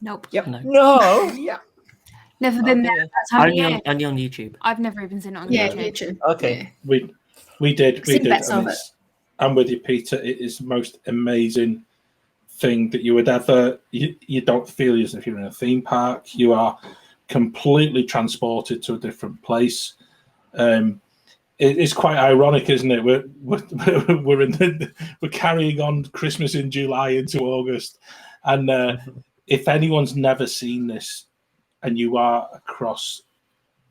Speaker 5: Nope.
Speaker 7: Yep.
Speaker 1: No.
Speaker 7: Yeah.
Speaker 5: Never been there. That's how many years.
Speaker 3: Only on YouTube.
Speaker 5: I've never even seen it on
Speaker 2: Yeah,
Speaker 5: YouTube.
Speaker 2: YouTube.
Speaker 1: Okay.
Speaker 2: Yeah.
Speaker 4: We did.
Speaker 2: Seen bits of it.
Speaker 4: I'm with you, Peter. It is the most amazing thing that you would ever. You don't feel as if you're in a theme park. You are completely transported to a different place. It's quite ironic, isn't it? We're carrying on Christmas in July into August, and if anyone's never seen this, and you are across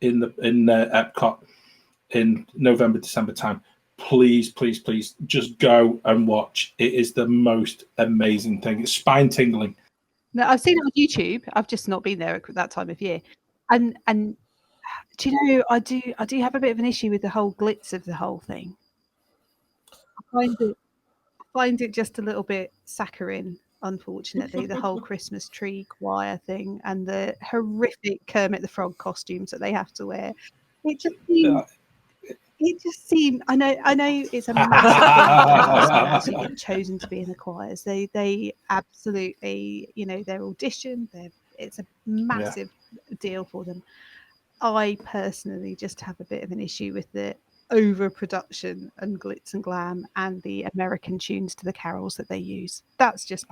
Speaker 4: in Epcot in November, December time, please just go and watch. It is the most amazing thing. It's spine tingling.
Speaker 6: No, I've seen it on YouTube. I've just not been there at that time of year, and do you know, I do have a bit of an issue with the whole glitz of the whole thing. I find it just a little bit saccharine, unfortunately, the whole Christmas tree choir thing and the horrific Kermit the Frog costumes that they have to wear. It just seemed I know it's a massive thing to be chosen to be in the choirs. They absolutely, their audition, it's a massive deal for them. I personally just have a bit of an issue with the overproduction and glitz and glam and the American tunes to the carols that they use. That's just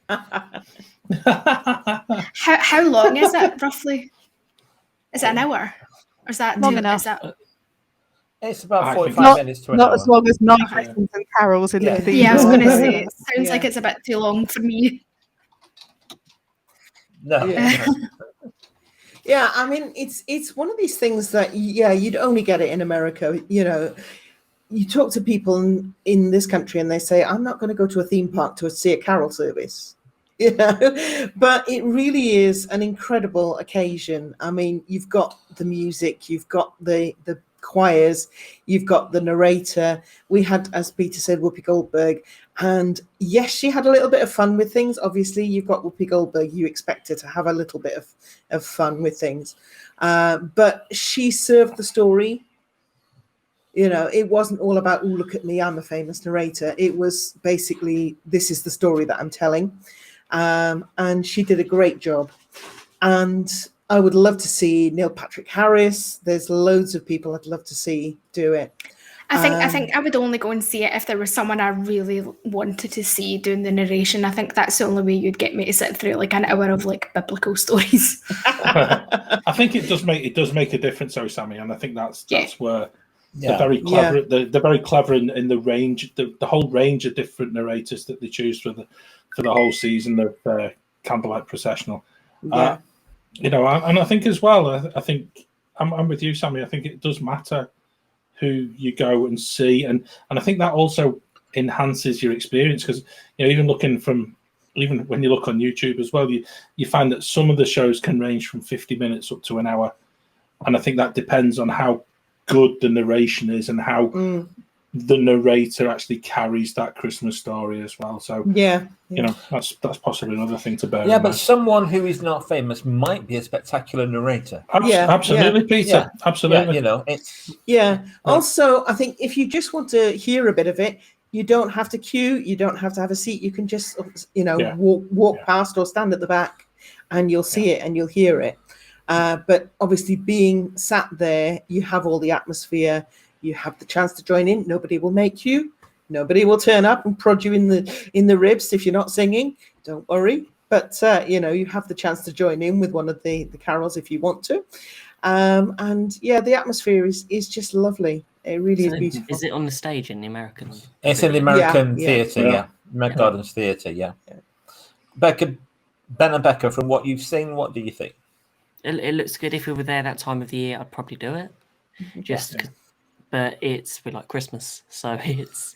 Speaker 2: How long is it roughly? Is it an hour? Or is that
Speaker 6: long enough?
Speaker 1: It's about 45
Speaker 6: not,
Speaker 1: minutes to an
Speaker 6: not
Speaker 1: hour.
Speaker 6: as long as Night Lessons and Carols in the theme.
Speaker 2: Yeah, I was going to say, it sounds like it's a bit too long for me.
Speaker 1: No.
Speaker 7: Yeah, I mean, it's one of these things that, you'd only get it in America. You talk to people in this country and they say, I'm not going to go to a theme park to see a carol service. But it really is an incredible occasion. I mean, you've got the music, you've got the choirs, you've got the narrator. We had, as Peter said, Whoopi Goldberg, and yes, she had a little bit of fun with things. Obviously, you've got Whoopi Goldberg, you expect her to have a little bit of fun with things, but she served the story. It wasn't all about, oh, look at me, I'm a famous narrator. It was basically, this is the story that I'm telling, and she did a great job. And I would love to see Neil Patrick Harris. There's loads of people I'd love to see do it.
Speaker 2: I think I would only go and see it if there was someone I really wanted to see doing the narration. I think that's the only way you'd get me to sit through like an hour of like biblical stories.
Speaker 4: I think it does make a difference, though, Sammie, and I think that's where they're very clever. They're very clever in the range, the whole range of different narrators that they choose for the whole season of Candlelight Processional.
Speaker 7: Yeah.
Speaker 4: And I think as well, I think I'm with you, Sammie. I think it does matter who you go and see, and I think that also enhances your experience, because even when you look on YouTube as well, you find that some of the shows can range from 50 minutes up to an hour, and I think that depends on how good the narration is and how the narrator actually carries that Christmas story as well. So that's possibly another thing to bear in mind.
Speaker 1: But someone who is not famous might be a spectacular narrator.
Speaker 4: Absolutely, Peter. Absolutely.
Speaker 1: It's
Speaker 7: Also, I think if you just want to hear a bit of it, you don't have to queue. You don't have to have a seat. You can just walk past or stand at the back, and you'll see it and you'll hear it. But obviously, being sat there, you have all the atmosphere. You have the chance to join in. Nobody will make you. Nobody will turn up and prod you in the ribs if you're not singing. Don't worry. But you have the chance to join in with one of the carols if you want to. The atmosphere is just lovely. It really is beautiful.
Speaker 3: Is it on the stage in the American?
Speaker 1: It's in the American theatre, American Gardens Theatre, Ben and Becca, from what you've seen, what do you think?
Speaker 3: It looks good. If we were there that time of the year, I'd probably do it. But it's we like Christmas, so it's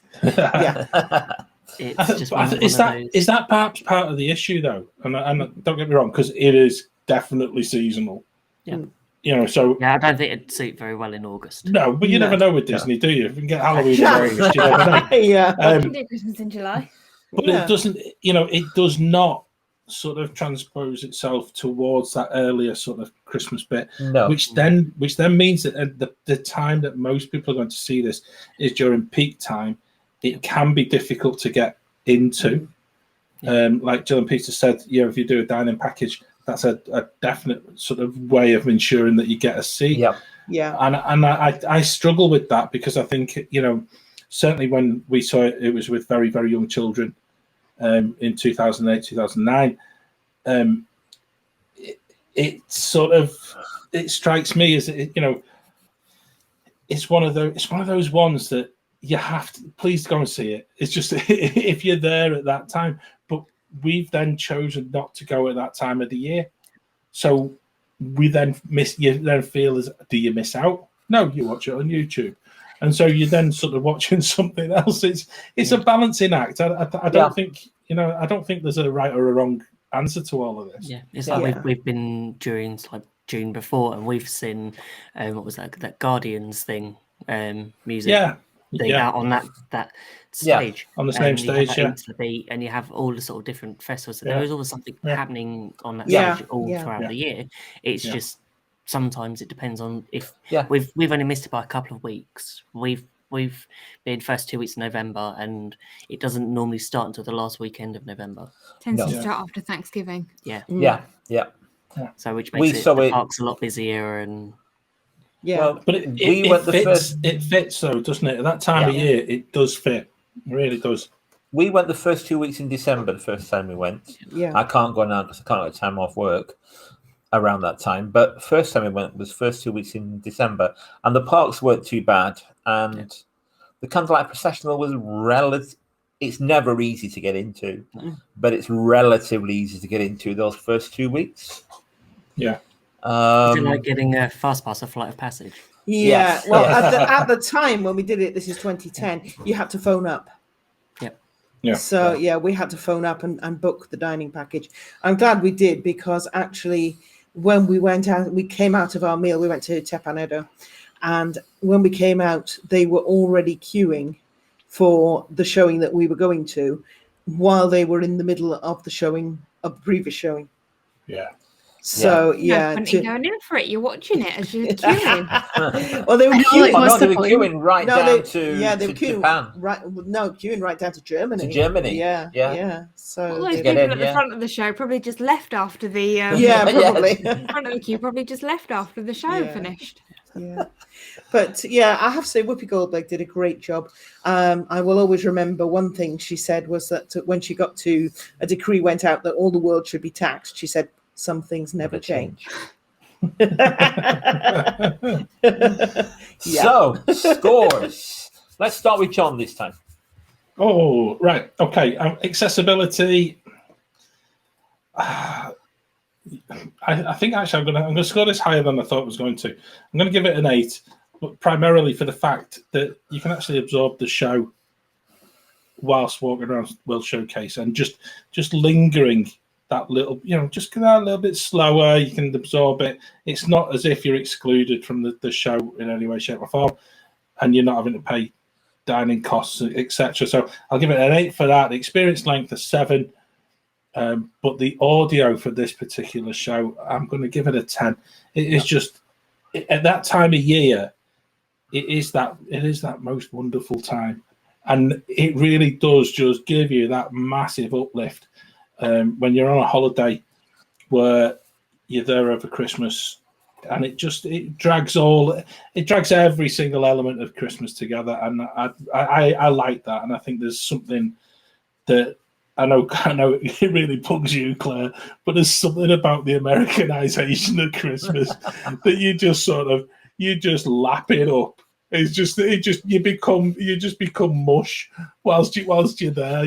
Speaker 3: it's just one of those.
Speaker 4: Is that perhaps part of the issue though? And don't get me wrong, because it is definitely seasonal.
Speaker 3: Yeah.
Speaker 4: You know, so
Speaker 3: I don't think it'd suit very well in August.
Speaker 4: No, but you never know with Disney, do you? If you can get Halloween in August, you never know.
Speaker 5: You can do Christmas in July.
Speaker 4: But it doesn't, it does not sort of transpose itself towards that earlier sort of Christmas bit, which then means that the time that most people are going to see this is during peak time. It can be difficult to get into. Like Jill and Peter said, if you do a dining package, that's a definite sort of way of ensuring that you get a seat. And I struggle with that because I think certainly when we saw it, it was with very, very young children in 2008, 2009. It strikes me as it's one of those ones that you have to please go and see it. It's just if you're there at that time, but we've then chosen not to go at that time of the year, so we then you then feel as do you miss out? No, you watch it on YouTube. And so you're then sort of watching something else. It's a balancing act. I don't think I don't think there's a right or a wrong answer to all of this.
Speaker 3: Yeah, it's like we've been during like June before, and we've seen what was that Guardians thing music out on that stage
Speaker 4: on the same stage,
Speaker 3: Into the Beat, and you have all the sort of different festivals. So there is always something happening on that stage all throughout the year. It's just sometimes it depends on if we've only missed it by a couple of weeks. We've been first 2 weeks of November, and it doesn't normally start until the last weekend of November.
Speaker 5: Tends to start after Thanksgiving.
Speaker 3: So which makes the parks a lot busier and.
Speaker 4: Well, but it fits though, doesn't it? At that time of year, it does fit. It really does.
Speaker 1: We went the first 2 weeks in December. The first time we went, I can't go now because I can't get time off work around that time. But the first time we went was first 2 weeks in December, and the parks weren't too bad. And the Candlelight Processional was relative. It's never easy to get into, but it's relatively easy to get into those first 2 weeks.
Speaker 3: Yeah. Is it like getting a fast pass, a flight of passage?
Speaker 7: Well, at the time when we did it, this is 2010, you had to phone up. So we had to phone up and book the dining package. I'm glad we did, because actually when we went out, we came out of our meal, we went to Tepanedo, and when we came out, they were already queuing for the showing that we were going to while they were in the middle of the showing of the previous showing. So
Speaker 5: going in for it. You're watching it as you're queuing.
Speaker 7: Well, they were queuing.
Speaker 1: They were queuing right down to
Speaker 7: they were queuing
Speaker 1: Japan.
Speaker 7: Queuing right down to Germany. So
Speaker 5: all those people at the front of the show probably just left after the
Speaker 7: probably
Speaker 5: front of the queue probably just left after the show finished.
Speaker 7: But I have to say Whoopi Goldberg did a great job. I will always remember one thing she said was that when she got to a decree went out that all the world should be taxed, she said some things never change.
Speaker 1: So scores. Let's start with John this time.
Speaker 4: Oh, right. Okay. Accessibility. I think actually I'm going to score this higher than I thought I was going to. I'm going to give it an 8, but primarily for the fact that you can actually absorb the show whilst walking around World Showcase, and just lingering that little, just go out a little bit slower. You can absorb it. It's not as if you're excluded from the show in any way, shape, or form, and you're not having to pay dining costs, etc. So I'll give it an 8 for that. The experience length is 7. But the audio for this particular show, I'm going to give it a 10. It is just at that time of year, it is that most wonderful time, and it really does just give you that massive uplift when you're on a holiday where you're there over Christmas, and it drags every single element of Christmas together, and I like that, and I think there's something that. I know it really bugs you, Claire, but there's something about the Americanization of Christmas that you just lap it up. You become mush whilst you're there.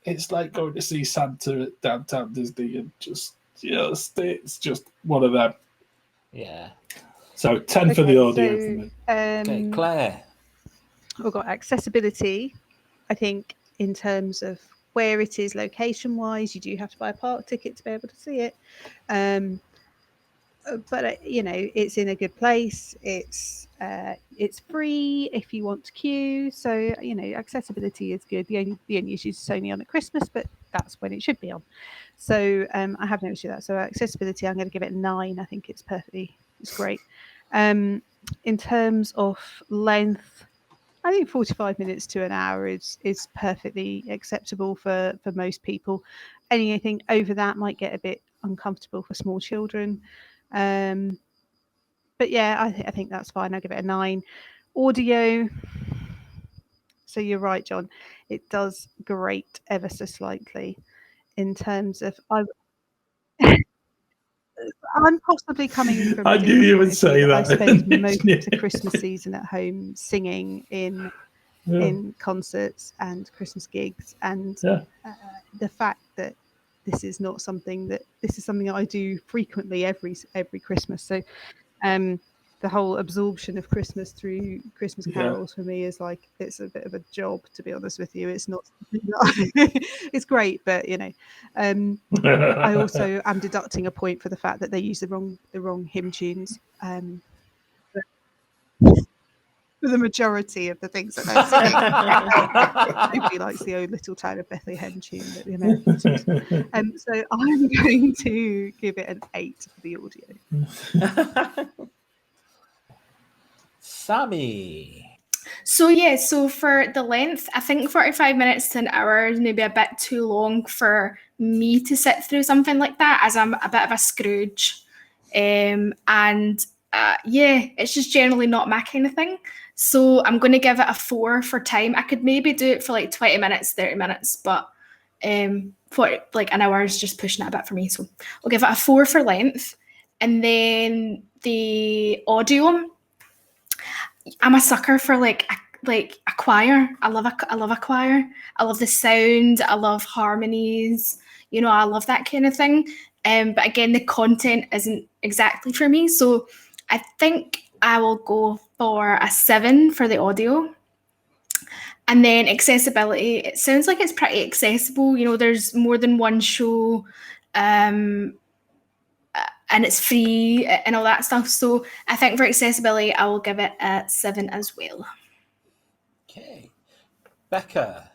Speaker 4: It's like going to see Santa at Downtown Disney, and it's just one of them.
Speaker 1: Yeah.
Speaker 4: So 10 for the audio.
Speaker 6: So,
Speaker 4: for me.
Speaker 1: Okay, Claire.
Speaker 6: We've got accessibility. I think in terms of where it is location-wise, you do have to buy a park ticket to be able to see it. But it's in a good place. It's free if you want to queue. So accessibility is good. The only issue is it's only on at Christmas, but that's when it should be on. So I have no issue with that. So accessibility, I'm going to give it 9. I think it's great. In terms of length, I think 45 minutes to an hour is perfectly acceptable for most people. Anything over that might get a bit uncomfortable for small children. But yeah, I think that's fine. I'll give it a 9. Audio. So you're right, John. It does grate ever so slightly in terms of I'm possibly coming from.
Speaker 4: I knew you would say that.
Speaker 6: I spend most of the Christmas season at home singing in concerts and Christmas gigs, and the fact that this is something that I do frequently every Christmas. So the whole absorption of Christmas through Christmas carols for me is like, it's a bit of a job, to be honest with you. It's not it's great, but I also am deducting a point for the fact that they use the wrong hymn tunes for the majority of the things that they're singing. Nobody likes the old Little Town of Bethlehem tune that the Americans use. So I'm going to give it an 8 for the audio.
Speaker 1: Sammie.
Speaker 2: So for the length, I think 45 minutes to an hour is maybe a bit too long for me to sit through something like that, as I'm a bit of a Scrooge. It's just generally not my kind of thing. So I'm going to give it a 4 for time. I could maybe do it for like 20 minutes, 30 minutes, but for like an hour is just pushing it a bit for me. So I'll give it a 4 for length. And then the audio, I'm a sucker for like a choir. I love a choir. I love the sound. I love harmonies. I love that kind of thing. But again, the content isn't exactly for me. So I think I will go for a 7 for the audio. And then accessibility, it sounds like it's pretty accessible. There's more than one show, and it's free and all that stuff. So I think for accessibility, I will give it a 7 as well.
Speaker 1: Okay. Becca.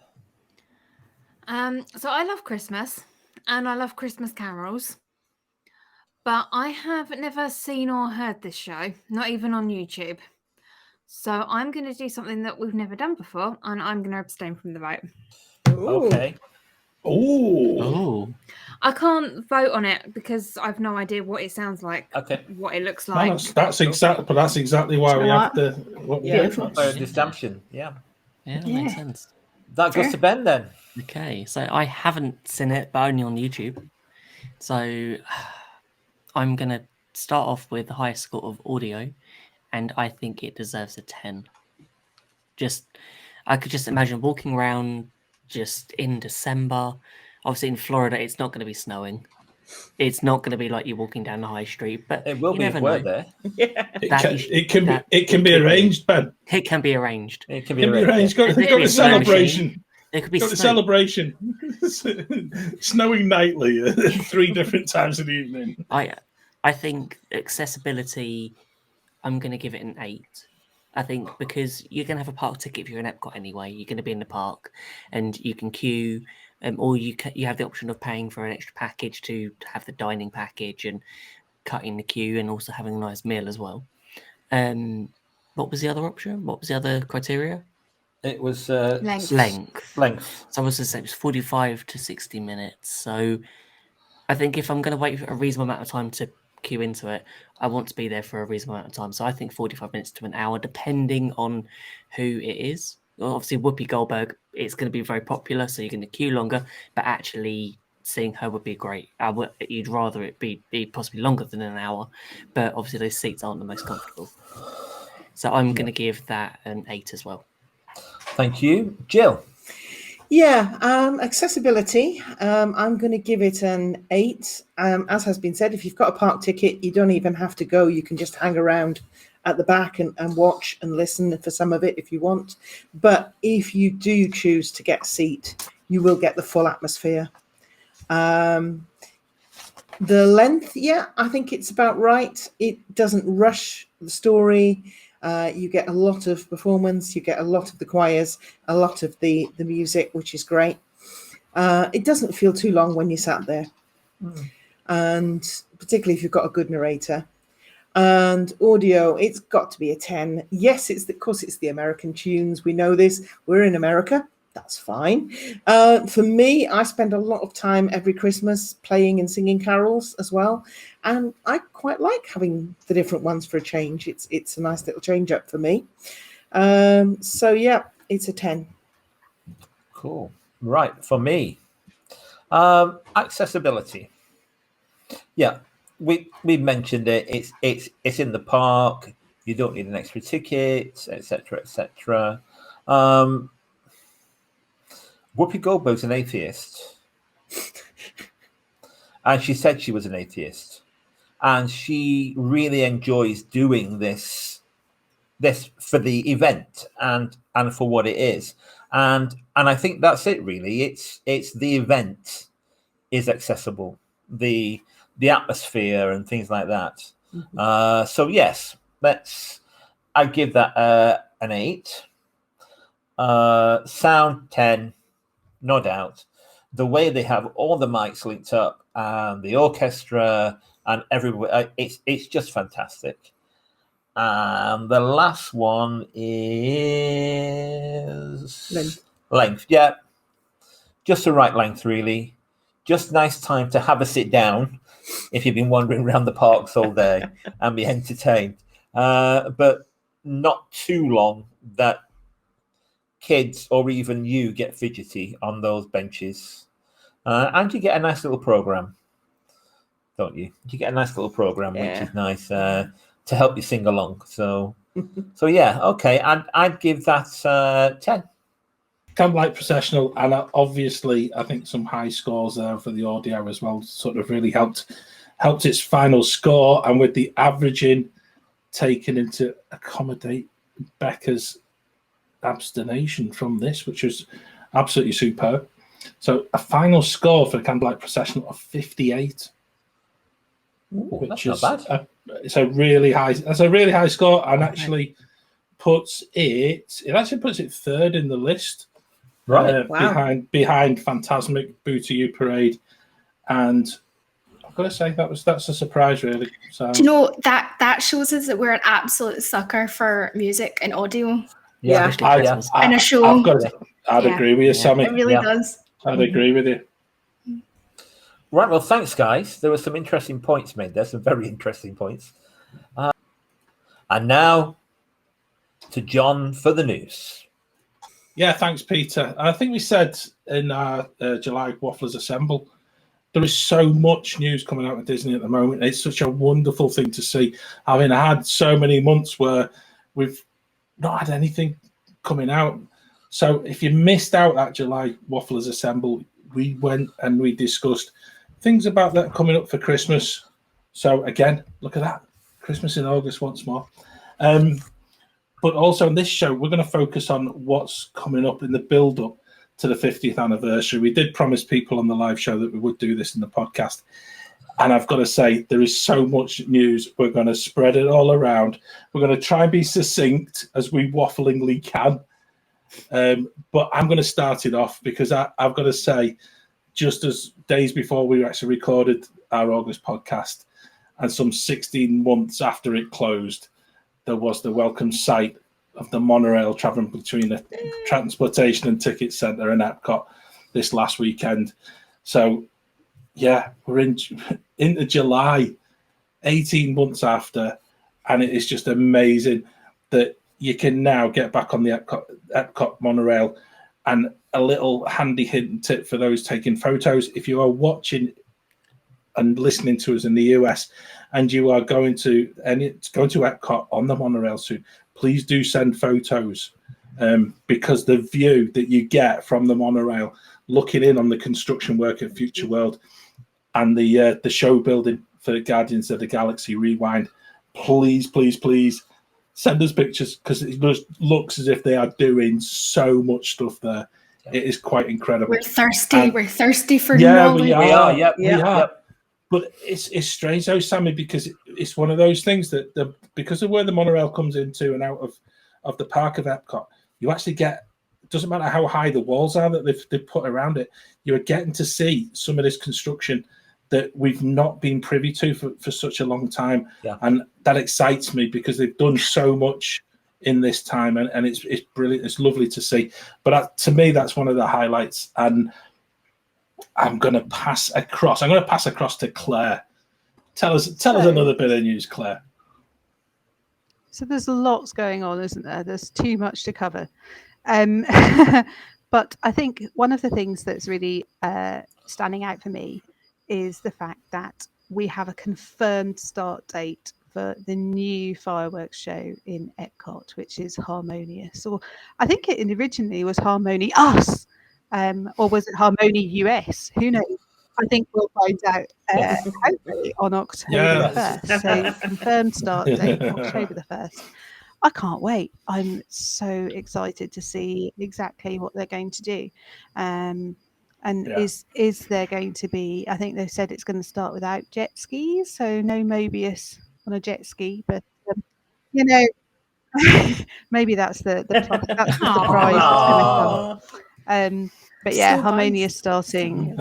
Speaker 5: So I love Christmas and I love Christmas carols, but I have never seen or heard this show, not even on YouTube. So I'm going to do something that we've never done before, and I'm going to abstain from the vote.
Speaker 1: Okay.
Speaker 4: Oh.
Speaker 5: I can't vote on it because I've no idea what it sounds like, what it looks like.
Speaker 4: That's exactly why we have to.
Speaker 1: Disjunction.
Speaker 3: Yeah, that makes sense.
Speaker 1: That goes to Ben then.
Speaker 3: Okay, so I haven't seen it, but only on YouTube. So I'm going to start off with the highest score of audio, and I think it deserves a 10. I could just imagine walking around just in December. Obviously in Florida, it's not going to be snowing. It's not going to be like you're walking down the high street, but
Speaker 1: it will be if we're there.
Speaker 4: It can be arranged, Ben.
Speaker 3: It can be arranged.
Speaker 1: It can be arranged.
Speaker 4: Got a celebration.
Speaker 3: There could be
Speaker 4: a celebration. Snowing nightly 3 different times in the evening.
Speaker 3: I think accessibility, I'm going to give it an 8. I think because you're going to have a park ticket if you're in Epcot anyway. You're going to be in the park and you can queue, or you have the option of paying for an extra package to have the dining package and cutting the queue and also having a nice meal as well. What was the other option? What was the other criteria?
Speaker 1: It was
Speaker 3: length.
Speaker 1: So
Speaker 3: I was going to say it was 45 to 60 minutes. So I think if I'm going to wait for a reasonable amount of time to queue into it, I want to be there for a reasonable amount of time. So I think 45 minutes to an hour, depending on who it is. Well, obviously, Whoopi Goldberg, it's going to be very popular, so you're going to queue longer, but actually seeing her would be great. You'd rather it be possibly longer than an hour, but obviously those seats aren't the most comfortable. So I'm going to give that an 8 as well.
Speaker 1: Thank you. Gill.
Speaker 7: Yeah, accessibility. I'm going to give it an 8. As has been said, if you've got a park ticket, you don't even have to go. You can just hang around at the back and watch and listen for some of it if you want. But if you do choose to get a seat, you will get the full atmosphere. The length, yeah, I think it's about right. It doesn't rush the story. You get a lot of performance, you get a lot of the choirs, a lot of the music, which is great. It doesn't feel too long when you sat there. And particularly if you've got a good narrator. And audio, it's got to be a 10. Yes, of course it's the American tunes. We know this. We're in America. That's fine. For me, I spend a lot of time every Christmas playing and singing carols as well. And I quite like having the different ones for a change. It's a nice little change up for me. So yeah, it's a 10.
Speaker 1: Cool. Right, for me. Accessibility. Yeah, we mentioned it. It's in the park. You don't need an extra ticket, etc., etc. Whoopi Goldberg's an atheist, and she said she was an atheist, and she really enjoys doing this for the event and for what it is, and I think that's it really. It's the event is accessible, the atmosphere and things like that. So yes, I give that an 8. Sound 10. No doubt. The way they have all the mics linked up and the orchestra and everywhere, it's just fantastic. And the last one is length. Yeah, just the right length, really. Just nice time to have a sit down if you've been wandering around the parks all day and be entertained. But not too long that kids or even you get fidgety on those benches, and you get a nice little program, don't you? You get a nice little program, which is nice to help you sing along. So yeah, okay, I'd give that 10.
Speaker 4: Candlelight Processional, and obviously I think some high scores there for the audio as well, sort of really helped its final score, and with the taken into accommodate Becca's abstination from this, which was absolutely superb. So a final score for Candlelight Processional of 58. Which is not bad. It's a really high. That's a really high score, and actually puts it third in the list,
Speaker 1: right?
Speaker 4: Behind Phantasmic, Boo to You Parade, and I've got to say that's a surprise, really. So
Speaker 2: do you know that shows us that we're an absolute sucker for music and audio.
Speaker 3: Yeah,
Speaker 2: in a show.
Speaker 4: I'd agree with you, Sammie.
Speaker 2: It really does.
Speaker 4: I'd agree with you.
Speaker 1: Right, well, thanks, guys. There were some interesting points made there, some very interesting points. And now to John for the news.
Speaker 4: Yeah, thanks, Peter. I think we said in our July Wafflers Assemble, there is so much news coming out of Disney at the moment. It's such a wonderful thing to see. Having had so many months where we've not had anything coming out. So if you missed out that July Wafflers Assemble, we went and we discussed things about that coming up for Christmas. So again, look at that. Christmas in August once more. But also in this show, we're going to focus on what's coming up in the build-up to the 50th anniversary. We did promise people on the live show that we would do this in the podcast. And I've got to say, there is so much news. We're going to spread it all around. We're going to try and be succinct as we wafflingly can. But I'm going to start it off because I've got to say, just as days before we actually recorded our August podcast and some 16 months after it closed, there was the welcome sight of the monorail traveling between the Transportation and Ticket Centre and Epcot this last weekend. So, yeah, we're into July, 18 months after, and it is just amazing that you can now get back on the Epcot monorail. And a little handy hint and tip for those taking photos: if you are watching and listening to us in the US, and you are going to Epcot on the monorail soon, please do send photos because the view that you get from the monorail, looking in on the construction work at Future World and the show building for Guardians of the Galaxy Rewind, please send us pictures, because it just looks as if they are doing so much stuff there. It is quite incredible.
Speaker 2: We're thirsty. We're thirsty for
Speaker 4: knowledge.
Speaker 1: We are. Yep.
Speaker 4: We are. But it's strange though, Sammie, because it's one of those things that because of where the monorail comes into and out of the park of Epcot, you actually get, it doesn't matter how high the walls are that they've put around it, you're getting to see some of this construction that we've not been privy to for such a long time. Yeah. And that excites me because they've done so much in this time, and it's brilliant. It's lovely to see. But to me, that's one of the highlights. And I'm going to pass across. I'm going to pass across to Claire. Tell us another bit of news, Claire.
Speaker 6: So there's lots going on, isn't there? There's too much to cover. But I think one of the things that's really standing out for me is the fact that we have a confirmed start date for the new fireworks show in Epcot, which is Harmonious. Or I think it originally was Harmony Us, or was it Harmony US? Who knows? I think we'll find out hopefully on October the 1st. So confirmed start date, October the 1st. I can't wait. I'm so excited to see exactly what they're going to do. Is there going to be, I think they've said it's going to start without jet skis, so no Mobius on a jet ski, but maybe that's the plus, that's the surprise that's going to come. But yeah, so Harmonious starting.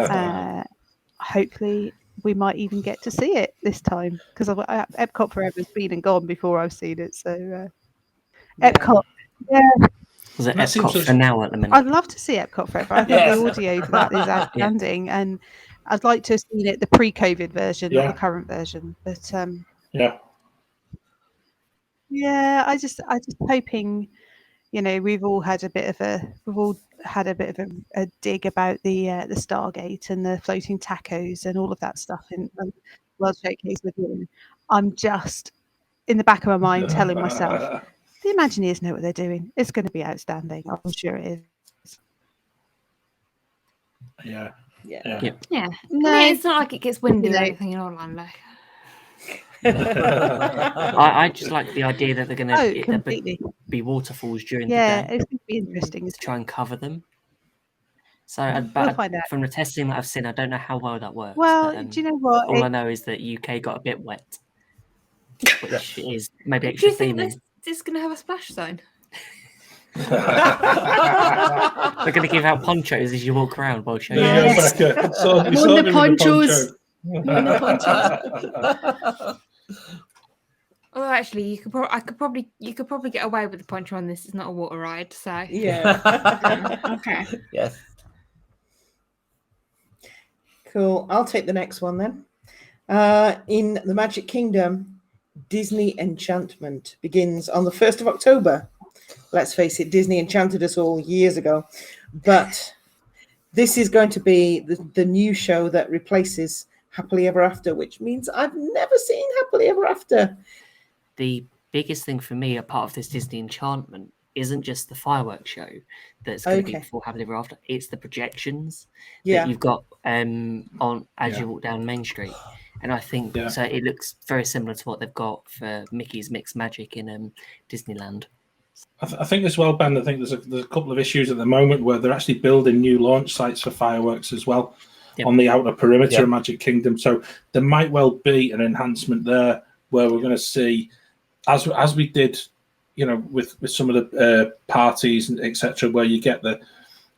Speaker 6: Hopefully we might even get to see it this time, because Epcot Forever's been and gone before I've seen it. So Epcot,
Speaker 3: Was it Epcot for now at the minute?
Speaker 6: I'd love to see Epcot Forever. I think the audio for that is outstanding, and I'd like to have seen it the pre-COVID version, not the current version. But I just hoping, we've all had a bit of a dig about the Stargate and the floating tacos and all of that stuff in World Showcase with you. I'm just in the back of my mind telling myself, the Imagineers know what they're doing. It's going to be outstanding. I'm sure it is.
Speaker 4: Yeah.
Speaker 5: No, it's not like it gets windy or anything in Orlando.
Speaker 3: I just like the idea that they're going to be waterfalls during the day.
Speaker 6: Yeah, it's going to be interesting
Speaker 3: to try and cover them. So,
Speaker 6: we'll find out.
Speaker 3: From the testing that I've seen, I don't know how well that works.
Speaker 6: Well, do you know what?
Speaker 3: All I know is that UK got a bit wet, which is maybe extra theming.
Speaker 5: Do you think this is going to have a splash zone?
Speaker 3: They're going to give out ponchos as you walk around while showing.
Speaker 4: Becca.
Speaker 2: The ponchos.
Speaker 5: Although actually, you could probably get away with the poncho on this. It's not a water ride, so
Speaker 2: okay.
Speaker 1: Yes.
Speaker 7: Cool. I'll take the next one then. In the Magic Kingdom, Disney Enchantment begins on the 1st of October. Let's face it, Disney enchanted us all years ago, but this is going to be the new show that replaces Happily Ever After, which means I've never seen Happily Ever After.
Speaker 3: The biggest thing for me, a part of this Disney Enchantment, isn't just the fireworks show that's going to be before Happily Ever After. It's the projections that you've got on as you walk down Main Street, and I think so. It looks very similar to what they've got for Mickey's Mixed Magic in Disneyland.
Speaker 4: I think as well, Ben. I think there's a couple of issues at the moment where they're actually building new launch sites for fireworks as well. On the outer perimeter of Magic Kingdom. So there might well be an enhancement there where we're going to see, as we did, with some of the parties and etc., where you get the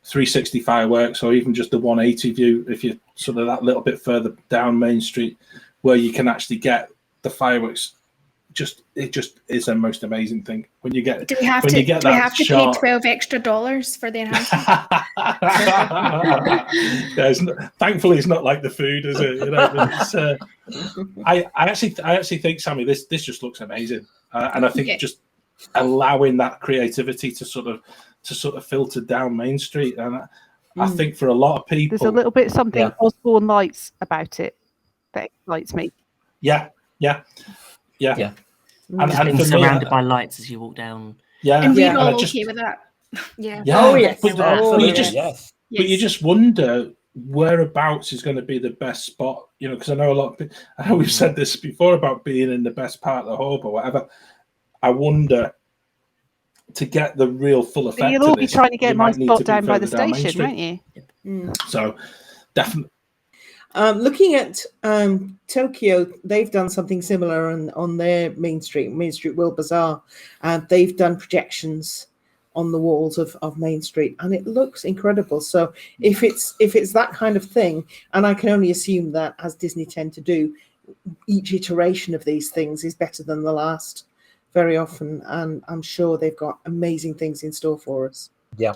Speaker 4: 360 fireworks or even just the 180 view, if you're sort of that little bit further down Main Street, where you can actually get the fireworks. It just is the most amazing thing when you get.
Speaker 2: Do we have to pay $12 extra for the enhancement?
Speaker 4: Thankfully, it's not like the food, is it? I actually think, Sammie, this just looks amazing, and I think just allowing that creativity to sort of filter down Main Street, and I think for a lot of people,
Speaker 6: there's a little bit something Osborne Lights about it that excites me.
Speaker 4: Yeah.
Speaker 3: And being surrounded by lights as you walk down.
Speaker 2: And we're all okay with that.
Speaker 5: Yeah.
Speaker 4: Yeah.
Speaker 7: Oh, yes.
Speaker 4: But,
Speaker 7: Oh,
Speaker 4: but you
Speaker 7: yes.
Speaker 4: just but you just wonder whereabouts is going to be the best spot, you know, because I know I know we've said this before about being in the best part of the hub or whatever. I wonder, to get the real full
Speaker 6: But
Speaker 4: effect
Speaker 6: you'll all
Speaker 4: of
Speaker 6: be
Speaker 4: this,
Speaker 6: trying to get
Speaker 4: you
Speaker 6: my
Speaker 4: might need
Speaker 6: spot
Speaker 4: to be
Speaker 6: down by the
Speaker 4: further down Main
Speaker 6: station,
Speaker 4: Street.
Speaker 6: won't you?
Speaker 4: So definitely.
Speaker 7: Looking at Tokyo, they've done something similar on their Main Street World Bazaar. They've done projections on the walls of Main Street, and it looks incredible. So if it's that kind of thing, and I can only assume that, as Disney tend to do, each iteration of these things is better than the last very often, and I'm sure they've got amazing things in store for us.
Speaker 1: Yeah.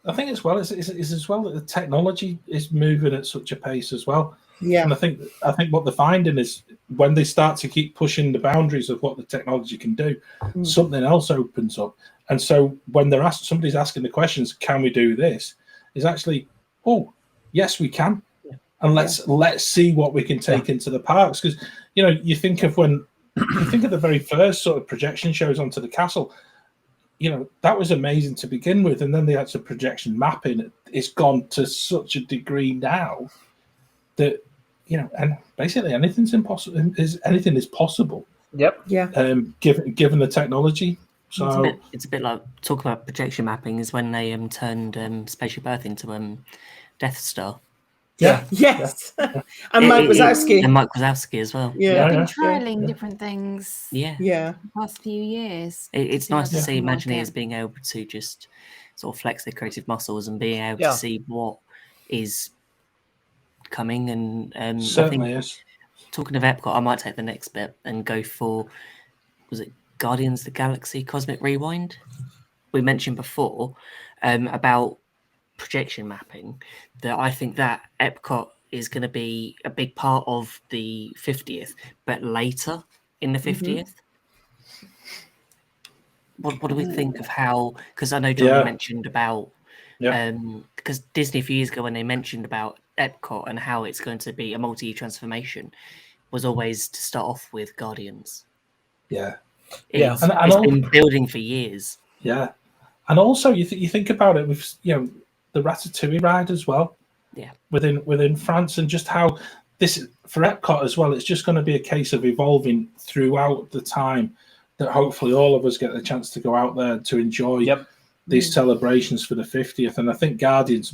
Speaker 4: I think as well it's as well that the technology is moving at such a pace as well.
Speaker 7: Yeah.
Speaker 4: And I think what they're finding is when they start to keep pushing the boundaries of what the technology can do, something else opens up. And so when somebody's asking the questions, can we do this? Is actually, oh, yes, we can. Yeah. And let's see what we can take into the parks. Because, you know, you think of the very first sort of projection shows onto the castle, you know, that was amazing to begin with. And then they had some projection mapping. It's gone to such a degree now that, you know, and basically anything is possible.
Speaker 1: Yep.
Speaker 7: Yeah.
Speaker 4: Given the technology. So
Speaker 3: it's a bit like, talk about projection mapping is when they turned Spaceship Earth into Death Star.
Speaker 4: Yeah.
Speaker 7: Yes. And Mike Wazowski.
Speaker 3: And Mike Wazowski as well.
Speaker 7: Yeah.
Speaker 5: They've been trialing different things.
Speaker 3: Yeah.
Speaker 5: The past few years.
Speaker 3: It's nice to see Imagineers being able to just sort of flex their creative muscles and being able to see what is coming. And
Speaker 4: certainly
Speaker 3: I think,
Speaker 4: is.
Speaker 3: Talking of Epcot, I might take the next bit and go for, was it Guardians of the Galaxy Cosmic Rewind? We mentioned before about projection mapping, that I think that Epcot is going to be a big part of the 50th, but later in the 50th. What do we think of how, because I know Johnny mentioned about, because Disney a few years ago when they mentioned about Epcot and how it's going to be a multi-year transformation, was always to start off with Guardians.
Speaker 4: Yeah.
Speaker 3: It's been building for years. Yeah.
Speaker 4: And also you think about it with, you know, the Ratatouille ride as well.
Speaker 3: Yeah.
Speaker 4: Within France, and just how this for Epcot as well, it's just going to be a case of evolving throughout the time that hopefully all of us get the chance to go out there to enjoy these celebrations for the 50th. And I think Guardians,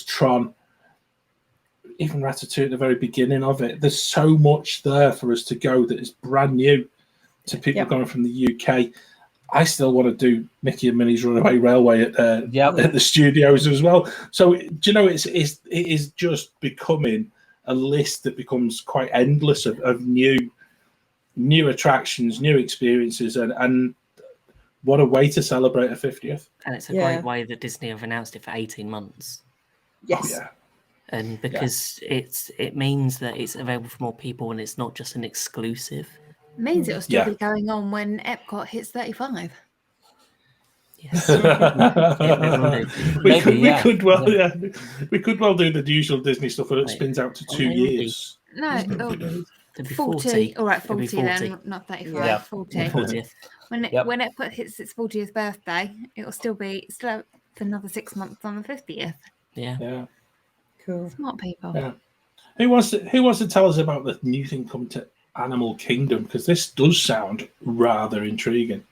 Speaker 4: Tron, even Ratatouille at the very beginning of it, there's so much there for us to go that is brand new to people going from the UK. I still want to do Mickey and Minnie's Runaway Railway at the studios as well. So, do you know, it is just becoming a list that becomes quite endless of new attractions, new experiences, and what a way to celebrate a 50th.
Speaker 3: And it's a great way that Disney have announced it for 18 months.
Speaker 7: Yes.
Speaker 4: Oh, yeah.
Speaker 3: And because it means that it's available for more people and it's not just an exclusive.
Speaker 5: It means it'll still be going on when Epcot hits 35.
Speaker 3: Yes.
Speaker 4: We could well do the usual Disney stuff where it spins out to 2 years.
Speaker 5: No, it'll be 40. All right, 40 then, not 35.
Speaker 3: Yeah.
Speaker 5: 40.
Speaker 3: 40th.
Speaker 5: When Epcot hits its 40th birthday, it'll still be for another 6 months on the 50th.
Speaker 4: Yeah.
Speaker 7: Cool.
Speaker 5: Smart people.
Speaker 4: Yeah. Who wants to tell us about the new thing coming to Animal Kingdom? Because this does sound rather intriguing.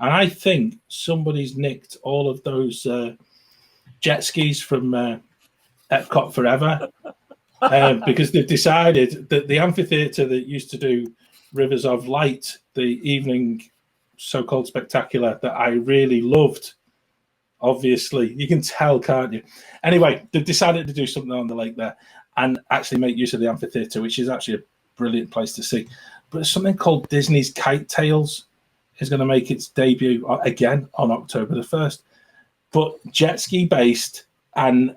Speaker 4: And I think somebody's nicked all of those jet skis from Epcot Forever because they've decided that the amphitheatre that used to do Rivers of Light, the evening so-called spectacular that I really loved, obviously, you can tell, can't you? Anyway, they've decided to do something on the lake there and actually make use of the amphitheatre, which is actually a brilliant place to see. But it's something called Disney's Kite Tales is going to make its debut again on October the 1st. But jet ski based, and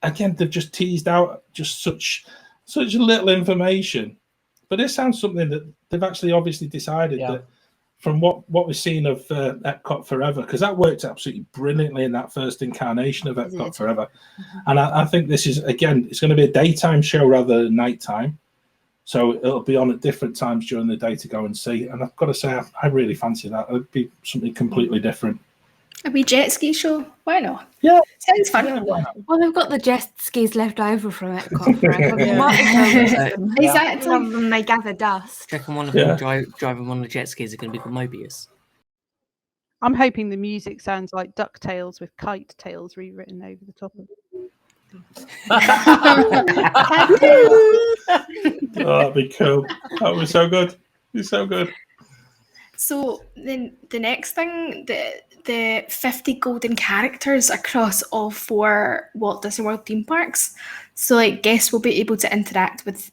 Speaker 4: again, they've just teased out just such little information. But this sounds something that they've actually obviously decided that from what we've seen of Epcot Forever, because that worked absolutely brilliantly in that first incarnation of Epcot Forever. And I think this is, again, it's going to be a daytime show rather than nighttime. So it'll be on at different times during the day to go and see. And I've got to say, I really fancy that. It'd be something completely different.
Speaker 2: A wee jet ski show? Why not?
Speaker 4: Yeah.
Speaker 2: Sounds fun.
Speaker 4: Yeah, why not?
Speaker 5: Well, they've got the jet skis left over from Epcot forever. They
Speaker 7: Yeah.
Speaker 5: might as well use them.
Speaker 2: Exactly.
Speaker 5: Rather than they gather dust.
Speaker 3: Do you reckon one of
Speaker 4: Yeah.
Speaker 3: them driving one of the jet skis are going to be called Mobius?
Speaker 6: I'm hoping the music sounds like DuckTales with kite tails rewritten over the top of it.
Speaker 4: Oh, that'd be cool. That was so good. It's so good.
Speaker 2: So then the next thing, the 50 golden characters across all 4 Walt Disney World theme parks. So like guests will be able to interact with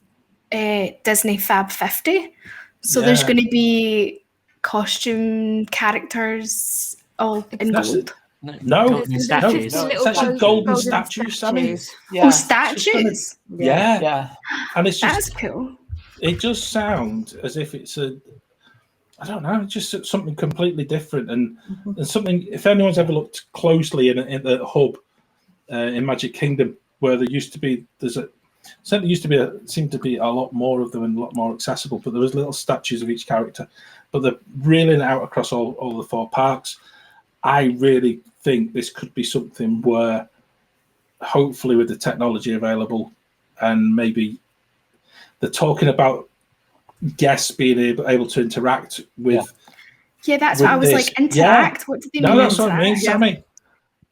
Speaker 2: Disney Fab 50. So there's
Speaker 4: Yeah.
Speaker 2: going to be costume characters all in
Speaker 4: That's
Speaker 2: gold.
Speaker 4: No,
Speaker 3: golden
Speaker 5: There's
Speaker 3: statues.
Speaker 4: no.
Speaker 5: little
Speaker 4: It's actually golden statues, Sammy.
Speaker 1: Yeah.
Speaker 2: Oh, statues.
Speaker 4: Yeah.
Speaker 1: Yeah.
Speaker 4: And it's
Speaker 2: That's
Speaker 4: just,
Speaker 2: cool.
Speaker 4: it does sound as if it's I don't know, just something completely different, and something. If anyone's ever looked closely in the hub in Magic Kingdom, where there used to be, seemed to be a lot more of them and a lot more accessible. But there was little statues of each character, but they're reeling out across all the 4 parks. I really think this could be something where, hopefully, with the technology available, and maybe they're talking about guests being able to interact with.
Speaker 2: Yeah, that's
Speaker 4: with
Speaker 2: what I was
Speaker 4: this.
Speaker 2: like. Interact. What did they mean?
Speaker 4: No, that's what I mean,
Speaker 2: interact?
Speaker 4: Sammy.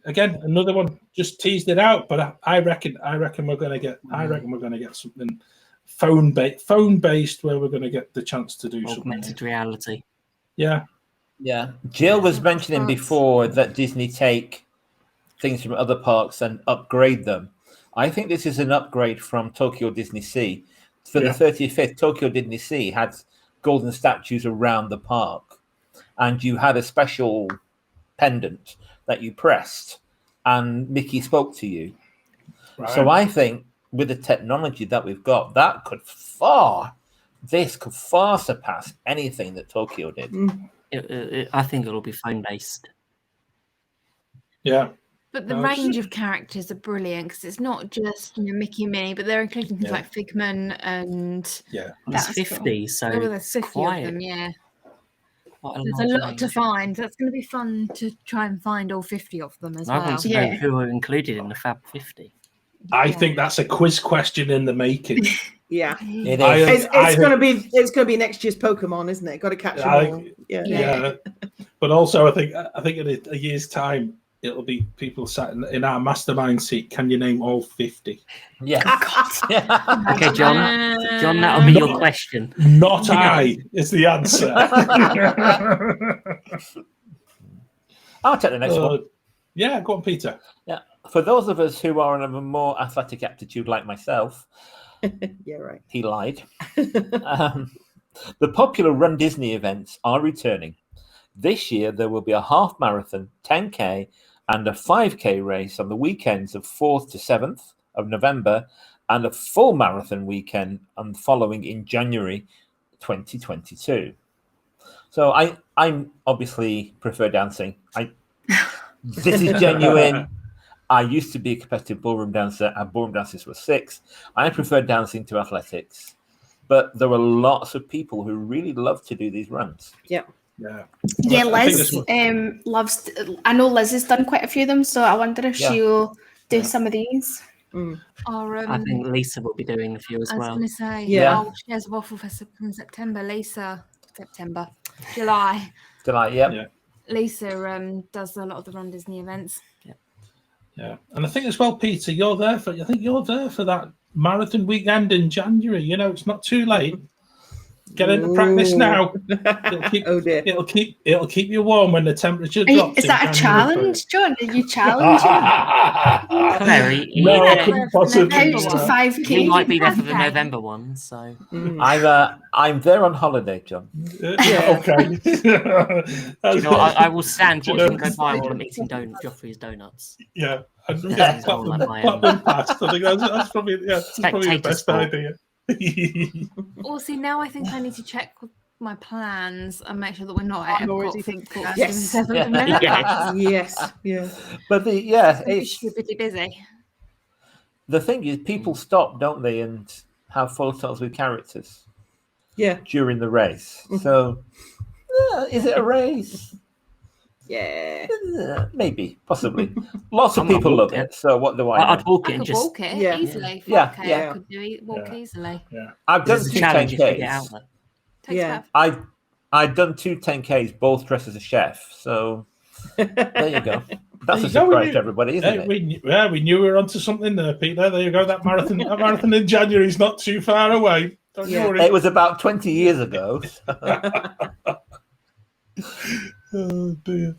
Speaker 4: Again, another one just teased it out, but I reckon we're going to get. I reckon we're going to get something phone based where we're going to get the chance to do
Speaker 3: Augmented
Speaker 4: something.
Speaker 3: reality.
Speaker 4: Yeah,
Speaker 1: Yeah. Jill was mentioning
Speaker 5: Nice.
Speaker 1: before that Disney take things from other parks and upgrade them. I think this is an upgrade from Tokyo Disney Sea. For
Speaker 4: Yeah.
Speaker 1: the 35th, Tokyo Disney Sea had golden statues around the park, and you had a special pendant that you pressed, and Mickey spoke to you.
Speaker 4: right.
Speaker 1: So I think with the technology that we've got, this could far surpass anything that Tokyo did.
Speaker 3: I think it'll be phone based.
Speaker 4: Yeah,
Speaker 5: But the
Speaker 4: No,
Speaker 5: range of characters are brilliant because it's not just Mickey and Minnie, but they're including things
Speaker 4: Yeah.
Speaker 5: like Figment and
Speaker 4: yeah.
Speaker 3: There's
Speaker 2: That's
Speaker 3: 50, so
Speaker 5: there's 50
Speaker 3: quite,
Speaker 5: of them. Yeah,
Speaker 3: quite a
Speaker 5: there's a
Speaker 3: large
Speaker 5: lot to
Speaker 3: range.
Speaker 5: find. That's going to be fun to try and find all 50 of them as
Speaker 3: I
Speaker 5: well.
Speaker 3: want to know
Speaker 2: Yeah.
Speaker 3: who are included in the Fab 50.
Speaker 4: I
Speaker 5: Yeah.
Speaker 4: think that's a quiz question in the making.
Speaker 7: Yeah.
Speaker 1: It
Speaker 4: I-
Speaker 1: is.
Speaker 7: It's going to be next year's Pokemon, isn't it? Got to catch them
Speaker 4: I-
Speaker 7: all. Yeah.
Speaker 4: Yeah, but also I think in a year's time it'll be people sat in our mastermind seat. Can you name all 50?
Speaker 1: Yeah.
Speaker 2: God.
Speaker 3: Okay, John, that'll be your question.
Speaker 4: Not I is the answer.
Speaker 1: I'll take the next one.
Speaker 4: Yeah, go on, Peter.
Speaker 1: Yeah. For those of us who are of a more athletic aptitude like myself,
Speaker 7: Yeah, right.
Speaker 1: he lied. The popular Run Disney events are returning. This year, there will be a half marathon, 10K, and a 5K race on the weekends of 4th to 7th of November, and a full marathon weekend and following in January 2022. So I'm obviously prefer dancing. This is genuine. I used to be a competitive ballroom dancer, and ballroom dancers were 6. I prefer dancing to athletics. But there were lots of people who really love to do these runs.
Speaker 4: Yeah.
Speaker 2: Yeah,
Speaker 4: I think
Speaker 2: Liz
Speaker 4: this
Speaker 2: loves. I know Liz has done quite a few of them, so I wonder if
Speaker 1: Yeah.
Speaker 2: she'll do
Speaker 1: Yeah.
Speaker 2: some of these.
Speaker 5: Or,
Speaker 3: I think Lisa will be doing a few as
Speaker 5: I was
Speaker 3: well.
Speaker 5: going to say,
Speaker 7: Yeah.
Speaker 5: she has Waffle Festival in September. July.
Speaker 1: July, yep.
Speaker 4: Yeah.
Speaker 5: Lisa does a lot of the Run Disney events.
Speaker 4: Yeah, and I think as well, Peter, you're there for that marathon weekend in January. You know, it's not too late. Get into practice now. It'll keep,
Speaker 7: Oh dear.
Speaker 4: it'll keep you warm when the temperature
Speaker 2: Are you-
Speaker 4: drops.
Speaker 2: is
Speaker 4: in
Speaker 2: that a
Speaker 4: January.
Speaker 2: challenge, John? Are you challenging?
Speaker 3: Claire, he-
Speaker 4: No, I
Speaker 3: he-
Speaker 4: couldn't possibly.
Speaker 2: House to
Speaker 4: do that.
Speaker 2: 5K.
Speaker 3: He might be there for the
Speaker 5: Okay.
Speaker 3: November one, so
Speaker 1: I'm there on holiday, John.
Speaker 4: Okay.
Speaker 3: do you know what? I will stand
Speaker 4: Do you
Speaker 3: watching
Speaker 4: know-
Speaker 3: him go by while I'm eating Joffrey's donuts.
Speaker 4: Yeah. And,
Speaker 3: Yeah.
Speaker 4: clap them
Speaker 3: I am.
Speaker 4: past. I think that's probably the best
Speaker 3: sport.
Speaker 4: idea.
Speaker 5: Well, see, now I think I need to check with my plans and make sure that we're not at
Speaker 6: I'm
Speaker 5: Epcot
Speaker 6: already
Speaker 5: for
Speaker 6: thinking,
Speaker 5: the
Speaker 7: yes.
Speaker 5: 7th of November.
Speaker 3: Yes.
Speaker 7: Yes. Yeah.
Speaker 1: But
Speaker 5: It's
Speaker 1: it's
Speaker 5: pretty busy.
Speaker 1: the thing is, people stop, don't they, and have photos with characters
Speaker 7: Yeah.
Speaker 1: during the race. So, is it a race? Maybe, possibly. Lots of
Speaker 3: I'm not
Speaker 1: people love
Speaker 3: walking
Speaker 1: it. So what do I know?
Speaker 3: I'd walk
Speaker 5: I
Speaker 3: it and
Speaker 5: could
Speaker 3: just.
Speaker 5: walk it
Speaker 7: Yeah.
Speaker 5: easily.
Speaker 1: Yeah,
Speaker 5: 5K,
Speaker 7: yeah.
Speaker 5: I could walk easily.
Speaker 1: I've done
Speaker 3: There's a
Speaker 1: two
Speaker 3: challenge if you get out
Speaker 1: 10Ks.
Speaker 3: there.
Speaker 5: Takes
Speaker 7: Yeah.
Speaker 5: about
Speaker 1: I've done two 10Ks, both dressed as a chef. So there you go. That's a
Speaker 4: There you go, we
Speaker 1: surprise
Speaker 4: knew-
Speaker 1: to everybody, isn't it?
Speaker 4: we knew we were onto something there, Peter. There you go. That marathon in January is not too far away. Don't you worry.
Speaker 1: It was about 20 years ago.
Speaker 4: Oh dear.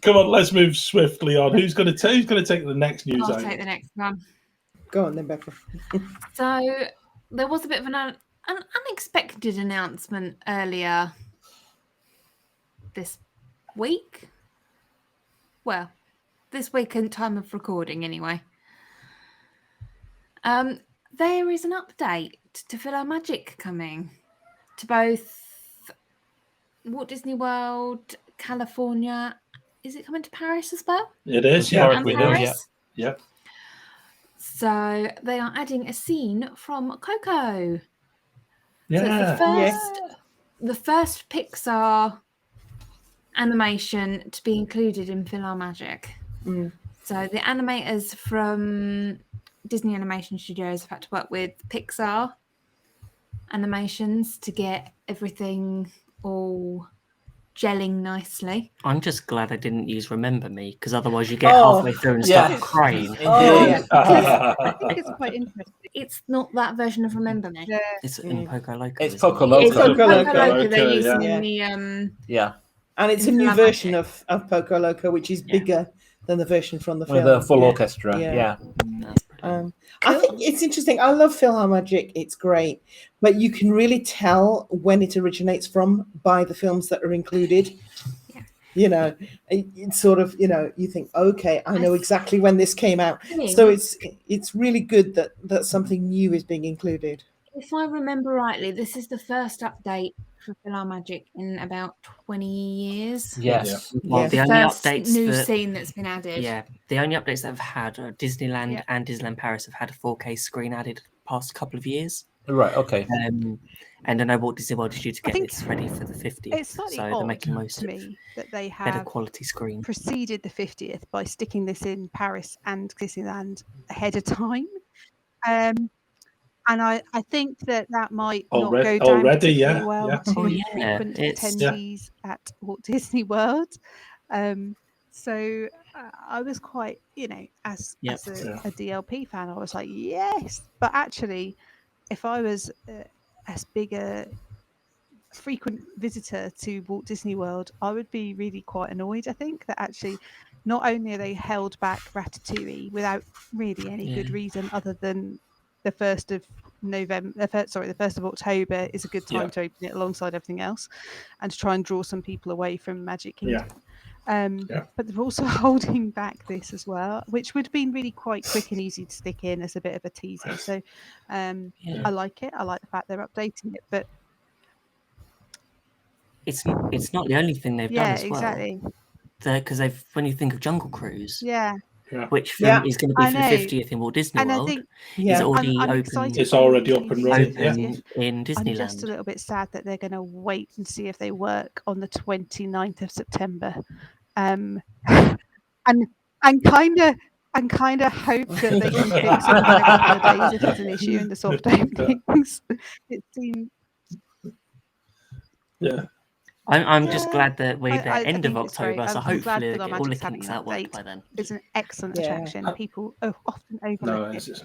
Speaker 4: Come on, let's move swiftly on. Who's going to take the next news
Speaker 5: I'll
Speaker 4: item?
Speaker 5: take the next one.
Speaker 7: Go on then, Becca.
Speaker 5: So there was a bit of an unexpected announcement earlier this week. Well, this week in time of recording, anyway. There is an update to PhilharMagic coming to both Walt Disney World, California. Is it coming to Paris as well?
Speaker 4: It is,
Speaker 1: As
Speaker 4: yeah.
Speaker 1: far as
Speaker 5: And
Speaker 1: we know,
Speaker 5: Paris?
Speaker 4: Yeah.
Speaker 5: So they are adding a scene from Coco. So
Speaker 4: Yeah.
Speaker 5: it's the first Pixar animation to be included in PhilharMagic. So the animators from Disney Animation Studios have had to work with Pixar animations to get everything all gelling nicely.
Speaker 3: I'm just glad I didn't use Remember Me, because otherwise you get
Speaker 7: Oh,
Speaker 3: halfway through and
Speaker 1: yeah.
Speaker 3: start crying.
Speaker 7: Oh,
Speaker 1: Indeed.
Speaker 6: I think it's quite interesting.
Speaker 5: It's not that version of Remember Me.
Speaker 6: Yeah.
Speaker 3: It's in Poco Loco.
Speaker 1: It's
Speaker 3: isn't it?
Speaker 1: Poco Loco.
Speaker 5: It's
Speaker 7: Poco
Speaker 5: Poco
Speaker 7: Loco.
Speaker 5: Loco they're
Speaker 4: Loco,
Speaker 5: using
Speaker 7: yeah.
Speaker 5: in the
Speaker 1: Yeah.
Speaker 7: And it's a
Speaker 5: in
Speaker 7: new
Speaker 5: PhilharMagic.
Speaker 7: version of Poco Loco, which is bigger than the version from the film.
Speaker 1: With a full
Speaker 7: Yeah.
Speaker 1: orchestra.
Speaker 7: Yeah.
Speaker 1: Yeah.
Speaker 3: That's brilliant.
Speaker 7: I think it's interesting. I love PhilharMagic. It's great. But you can really tell when it originates from by the films that are included.
Speaker 5: Yeah.
Speaker 7: You know, it's sort of, you think, okay, I know exactly when this came out.
Speaker 5: think-
Speaker 7: So it's really good that something new is being included.
Speaker 5: If I remember rightly, this is the first update for PhilharMagic in about 20 years.
Speaker 1: Yes.
Speaker 3: Well,
Speaker 7: Yeah.
Speaker 3: the
Speaker 5: The
Speaker 3: only
Speaker 5: first
Speaker 3: updates
Speaker 5: new
Speaker 3: that
Speaker 5: scene that's been added.
Speaker 3: yeah, the only updates that have had Disneyland
Speaker 6: Yeah.
Speaker 3: and Disneyland Paris have had a 4K screen added past couple of years.
Speaker 1: Right. Okay.
Speaker 3: And I know Walt Disney World is due to
Speaker 6: I
Speaker 3: get
Speaker 6: think
Speaker 3: this ready for the 50th,
Speaker 6: It's slightly
Speaker 3: so they're
Speaker 6: odd
Speaker 3: making most
Speaker 6: to
Speaker 3: of
Speaker 6: me that they
Speaker 3: better
Speaker 6: have
Speaker 3: quality screen.
Speaker 6: preceded the 50th by sticking this in Paris and Disneyland ahead of time. And I think that might not go down
Speaker 4: Already,
Speaker 6: particularly
Speaker 4: yeah,
Speaker 6: well
Speaker 4: yeah.
Speaker 6: to
Speaker 3: Oh, yeah,
Speaker 6: frequent
Speaker 3: it's-
Speaker 6: attendees at Walt Disney World. So I was quite, as
Speaker 3: Yep.
Speaker 6: a DLP fan, I was like, yes. But actually, if I was as big a frequent visitor to Walt Disney World, I would be really quite annoyed. I think that actually, not only are they held back Ratatouille without really any good
Speaker 3: Yeah.
Speaker 6: reason other than the 1st of November, the 1st of October is a good time
Speaker 4: Yeah.
Speaker 6: to open it alongside everything else, and to try and draw some people away from Magic Kingdom. But they're also holding back this as well, which would have been really quite quick and easy to stick in as a bit of a teaser. So I like it. I like the fact they're updating it, but
Speaker 3: It's not the only thing they've done
Speaker 6: yeah,
Speaker 3: as well.
Speaker 6: exactly.
Speaker 3: Because when you think of Jungle Cruise,
Speaker 6: Yeah,
Speaker 3: which
Speaker 7: Yeah.
Speaker 3: is going to be
Speaker 6: I
Speaker 3: for the
Speaker 6: know.
Speaker 3: 50th in Walt Disney
Speaker 6: and I
Speaker 3: World,
Speaker 6: think
Speaker 3: is
Speaker 7: Yeah.
Speaker 3: already
Speaker 6: I'm
Speaker 3: open.
Speaker 6: excited
Speaker 4: It's
Speaker 6: for
Speaker 4: already
Speaker 6: them
Speaker 4: up
Speaker 6: to
Speaker 4: and
Speaker 6: see
Speaker 4: running,
Speaker 6: the
Speaker 4: yeah.
Speaker 6: 50th.
Speaker 3: in Disneyland.
Speaker 6: I'm just a little bit sad that they're going to wait and see if they work on the 29th of September, and kind of hope that they can fix it within a couple of days if it's an issue in the soft openings. It seems.
Speaker 4: Yeah.
Speaker 3: I'm just
Speaker 6: Yeah,
Speaker 3: glad that we're
Speaker 6: I
Speaker 3: at end of
Speaker 6: think it's great.
Speaker 3: October, so
Speaker 6: I'm glad
Speaker 3: hopefully all the
Speaker 6: PhilharMagic's having
Speaker 3: kinks
Speaker 6: an
Speaker 3: out work
Speaker 6: update.
Speaker 3: by then.
Speaker 6: It's an excellent
Speaker 7: Yeah.
Speaker 6: attraction. People often overlook
Speaker 4: No,
Speaker 6: it.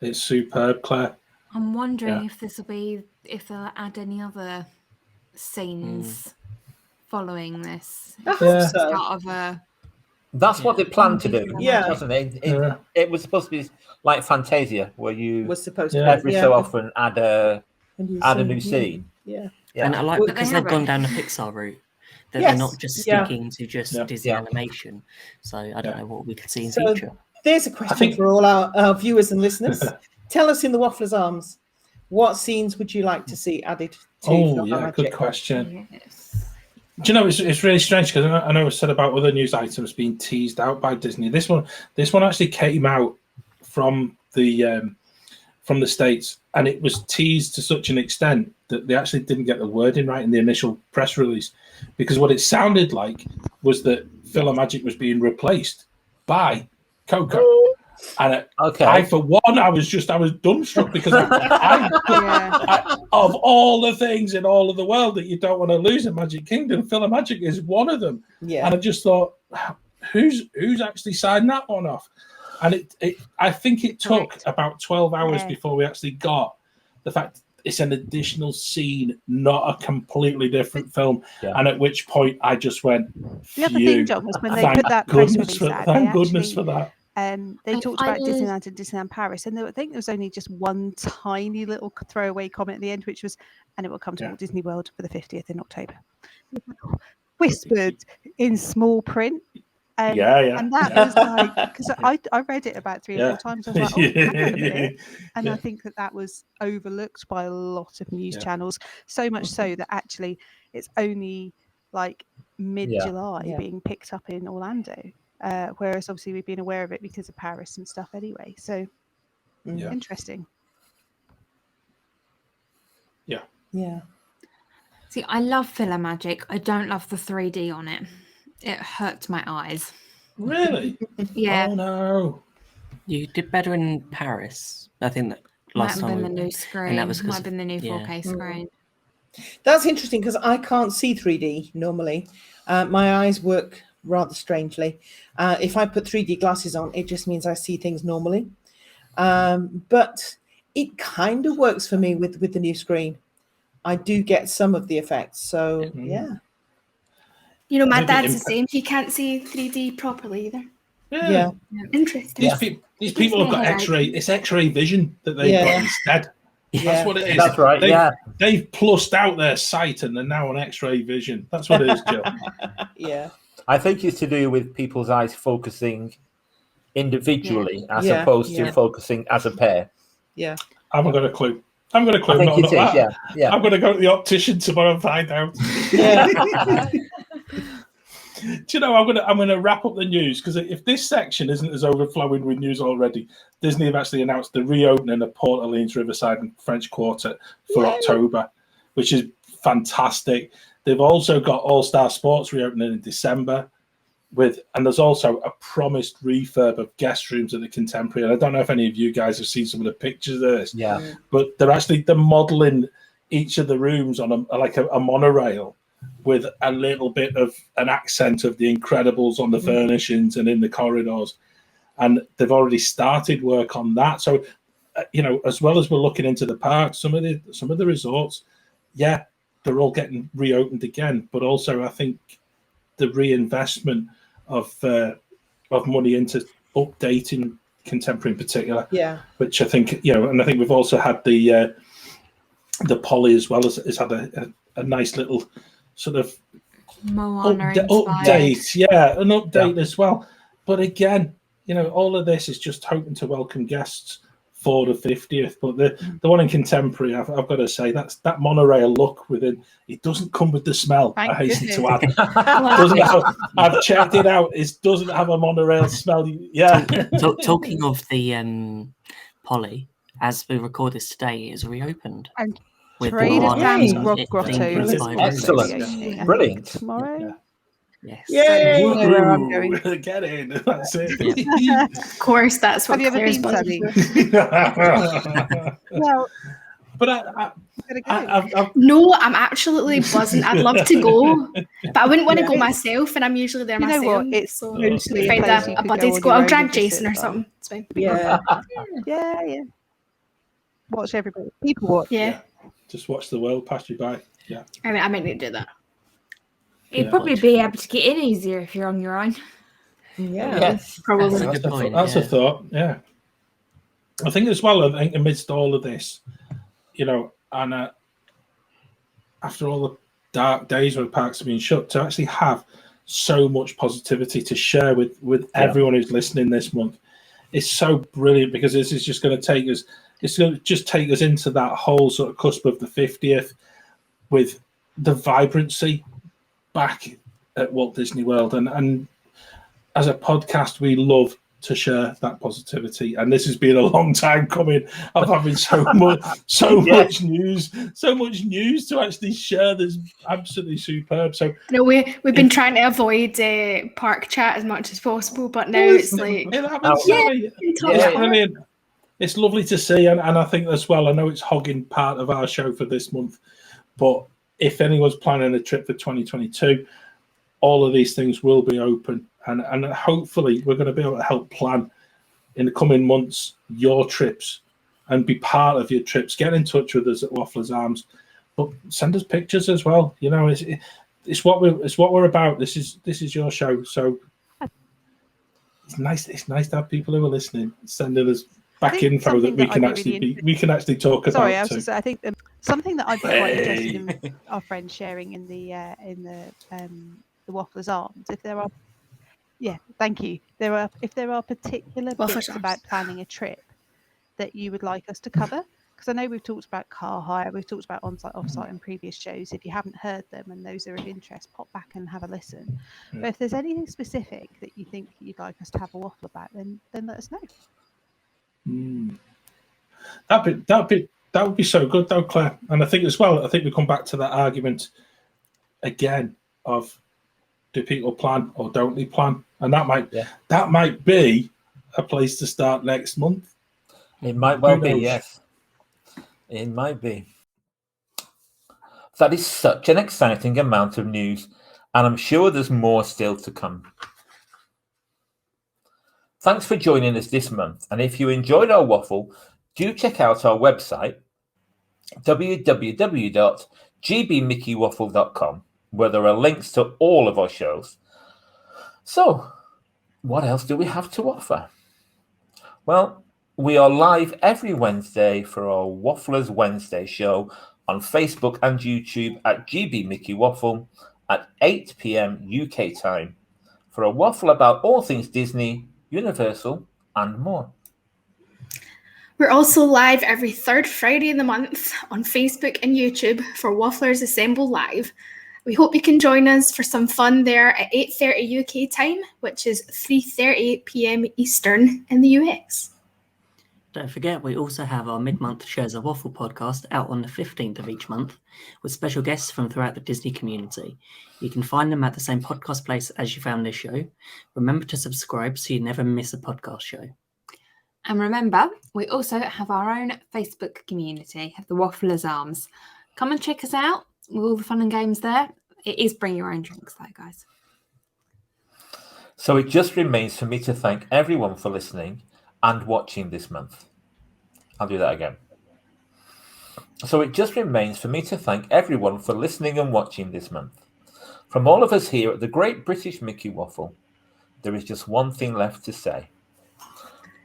Speaker 4: it's superb, Claire.
Speaker 5: I'm wondering
Speaker 4: Yeah.
Speaker 5: if they'll add any other scenes following this.
Speaker 7: I hope
Speaker 4: Yeah.
Speaker 7: so.
Speaker 5: Part of a
Speaker 1: That's what they planned to do,
Speaker 7: Yeah.
Speaker 1: wasn't it?
Speaker 4: Yeah.
Speaker 1: It was supposed to be like Fantasia, where you
Speaker 7: Was supposed to
Speaker 4: Yeah.
Speaker 1: every so often add a new
Speaker 7: scene.
Speaker 1: scene.
Speaker 7: Yeah.
Speaker 1: Yeah.
Speaker 3: And I like
Speaker 5: But
Speaker 3: because
Speaker 5: they
Speaker 3: they've
Speaker 5: have
Speaker 3: gone
Speaker 5: it.
Speaker 3: down the Pixar route, that
Speaker 7: Yes,
Speaker 3: they're not just
Speaker 7: yeah.
Speaker 3: sticking to just
Speaker 4: Yeah.
Speaker 3: Disney
Speaker 1: Yeah.
Speaker 3: animation. So I don't know what we could see in
Speaker 7: So
Speaker 3: future.
Speaker 7: there's a question
Speaker 4: think-
Speaker 7: for all our viewers and listeners. Tell us in the Waffler's Arms, what scenes would you like to see added to
Speaker 4: Oh, yeah,
Speaker 7: PhilharMagic?
Speaker 4: good question.
Speaker 5: yes.
Speaker 4: Do you know, it's really strange because I know it's said about other news items being teased out by Disney. This one actually came out from the from the States, and it was teased to such an extent that they actually didn't get the wording right in the initial press release, because what it sounded like was that PhilaMagic was being replaced by Coco. And I, for one, I was dumbstruck, because of all the things in all of the world that you don't want to lose in Magic Kingdom, PhilaMagic is one of them.
Speaker 7: Yeah.
Speaker 4: And I just thought, who's actually signed that one off? And I think it took about 12 hours before we actually got the fact it's an additional scene, not a completely different film. Yeah. And at which point I just went,
Speaker 6: the other thing, John, was when they put that press release out.
Speaker 4: Thank goodness for that.
Speaker 6: They talked about Disneyland and Disneyland Paris, and I think there was only just one tiny little throwaway comment at the end, which was, and it will come to Walt Disney World for the 50th in October. Whispered in small print. And that was like, because I read it about 3 or 4 times. I was like, oh, hang on a minute. And I think that was overlooked by a lot of news channels, so much so that actually it's only like mid-July being picked up in Orlando. Whereas obviously we've been aware of it because of Paris and stuff anyway. So interesting.
Speaker 7: Yeah.
Speaker 5: See, I love PhilaMagic. I don't love the 3D on it. It hurts my eyes.
Speaker 4: Really?
Speaker 5: Yeah.
Speaker 4: Oh no.
Speaker 3: You did better in Paris. I think that last time.
Speaker 5: Might have been the new screen.
Speaker 3: That was
Speaker 5: might have been the new 4K screen.
Speaker 7: That's interesting, because I can't see 3D normally. My eyes work rather strangely. If I put 3D glasses on, it just means I see things normally. But it kind of works for me with the new screen. I do get some of the effects. So yeah.
Speaker 2: You know, my dad's the same. He can't see 3D properly either.
Speaker 7: Yeah.
Speaker 2: Interesting.
Speaker 4: These people have got X-ray. It's X-ray vision that they've got instead. That's what it is.
Speaker 1: That's right.
Speaker 4: They've plussed out their sight and they're now on X-ray vision. That's what it is, Jill.
Speaker 7: Yeah.
Speaker 1: I think it's to do with people's eyes focusing individually as opposed to focusing as a pair.
Speaker 7: Yeah.
Speaker 4: I haven't got a clue. I'm going to clue.
Speaker 1: I think it is. Yeah.
Speaker 4: I'm going to go to the optician tomorrow and find out.
Speaker 7: Yeah.
Speaker 4: Do you know, I'm going to wrap up the news, because if this section isn't as overflowing with news already, Disney have actually announced the reopening of Port Orleans Riverside and French Quarter for October, which is fantastic. They've also got All-Star Sports reopening in December, and there's also a promised refurb of guest rooms at the Contemporary. And I don't know if any of you guys have seen some of the pictures of this, but they're modeling each of the rooms on a monorail, with a little bit of an accent of the Incredibles on the furnishings and in the corridors. And they've already started work on that. So, as well as we're looking into the parks, some of the resorts, they're all getting reopened again. But also, I think the reinvestment of money into updating Contemporary in particular, which I think, and I think we've also had the Poly as well, has had a nice little sort of update, an update as well. But again, all of this is just hoping to welcome guests for the 50th. But the one in Contemporary, I've got to say, that monorail look within, it doesn't come with the smell. I hasten to add. I've checked it out. It doesn't have a monorail smell. Yeah.
Speaker 3: Talking of the Poly, as we record this today, it is reopened.
Speaker 6: Trader Sam's Rock Grotto.
Speaker 1: Excellent. Brilliant.
Speaker 6: Tomorrow?
Speaker 3: Yes.
Speaker 7: Yay!
Speaker 6: You know where I'm going.
Speaker 4: Get in. That's it.
Speaker 2: Of course, that's what
Speaker 6: Have you ever been,
Speaker 2: Claire's
Speaker 6: Sammie? Well,
Speaker 4: but
Speaker 2: No, I'm absolutely buzzing. I'd love to go, but I wouldn't want to go myself, and I'm usually there myself.
Speaker 6: You know what? It's
Speaker 2: so
Speaker 6: mostly
Speaker 2: find
Speaker 6: a place you
Speaker 2: a
Speaker 6: could
Speaker 2: buddy
Speaker 6: go
Speaker 2: to go.
Speaker 6: on
Speaker 2: I'll
Speaker 6: your
Speaker 2: drag
Speaker 6: own and just
Speaker 2: Jason
Speaker 6: sit
Speaker 2: or
Speaker 6: there.
Speaker 2: something. It's fine.
Speaker 6: Yeah. Watch everybody. People watch.
Speaker 2: Yeah.
Speaker 4: Just watch the world pass you by. Yeah.
Speaker 2: I mean, I might need to do that.
Speaker 5: You'd probably be able to get in easier if you're on your own.
Speaker 7: Yes.
Speaker 2: Probably.
Speaker 3: That's a good point.
Speaker 4: That's a thought. Yeah. I think as well, amidst all of this, and after all the dark days when parks have been shut, to actually have so much positivity to share with everyone who's listening this month, is so brilliant, because this is just going to take us. It's going to just take us into that whole sort of cusp of the 50th, with the vibrancy back at Walt Disney World. And as a podcast, we love to share that positivity. And this has been a long time coming of having so much news to actually share. That's absolutely superb. So
Speaker 2: No, we've been trying to avoid park chat as much as possible, but now it's like
Speaker 4: it's brilliant. It's lovely to see, and I think as well, I know it's hogging part of our show for this month, but if anyone's planning a trip for 2022, all of these things will be open, and hopefully we're going to be able to help plan in the coming months your trips and be part of your trips. Get in touch with us at Waffler's Arms, but send us pictures as well. You know, it's what we're about. This is your show, so it's nice. It's nice to have people who are listening sending us back info that we can actually talk about.
Speaker 6: Sorry, I was just saying, I think something that I'd be quite interested in our friends sharing in the Waffler's Arms, if there are, thank you. If there are particular bits about planning a trip that you would like us to cover, because I know we've talked about car hire, we've talked about on-site, off-site in previous shows. If you haven't heard them and those are of interest, pop back and have a listen. But if there's anything specific that you think you'd like us to have a waffle about, then let us know.
Speaker 4: That would be so good, though, Claire. And I think as well, I think we come back to that argument again of, do people plan or don't they plan? And that might be a place to start next month.
Speaker 1: It might well be, yes. It might be. That is such an exciting amount of news, and I'm sure there's more still to come. Thanks for joining us this month, and if you enjoyed our waffle, do check out our website, www.gbmickeywaffle.com, where there are links to all of our shows. So, what else do we have to offer? Well, we are live every Wednesday for our Wafflers Wednesday show on Facebook and YouTube at GB Mickey Waffle at 8 p.m. UK time for a waffle about all things Disney, Universal, and more.
Speaker 2: We're also live every third Friday in the month on Facebook and YouTube for Wafflers Assemble Live. We hope you can join us for some fun there at 8:30 UK time, which is 3:30 p.m. Eastern in the US.
Speaker 3: Don't forget, we also have our mid-month Shares a Waffle podcast out on the 15th of each month with special guests from throughout the Disney community. You can find them at the same podcast place as you found this show. Remember to subscribe so you never miss a podcast show.
Speaker 5: And remember, we also have our own Facebook community, the Waffler's Arms. Come and check us out with all the fun and games there. It is bring your own drinks though, guys.
Speaker 1: So it just remains for me to thank everyone for listening and watching this month. I'll do that again. So it just remains for me to thank everyone for listening and watching this month. From all of us here at the Great British Mickey Waffle, there is just one thing left to say.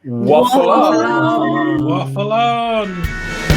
Speaker 1: Waffle on!
Speaker 4: Waffle on!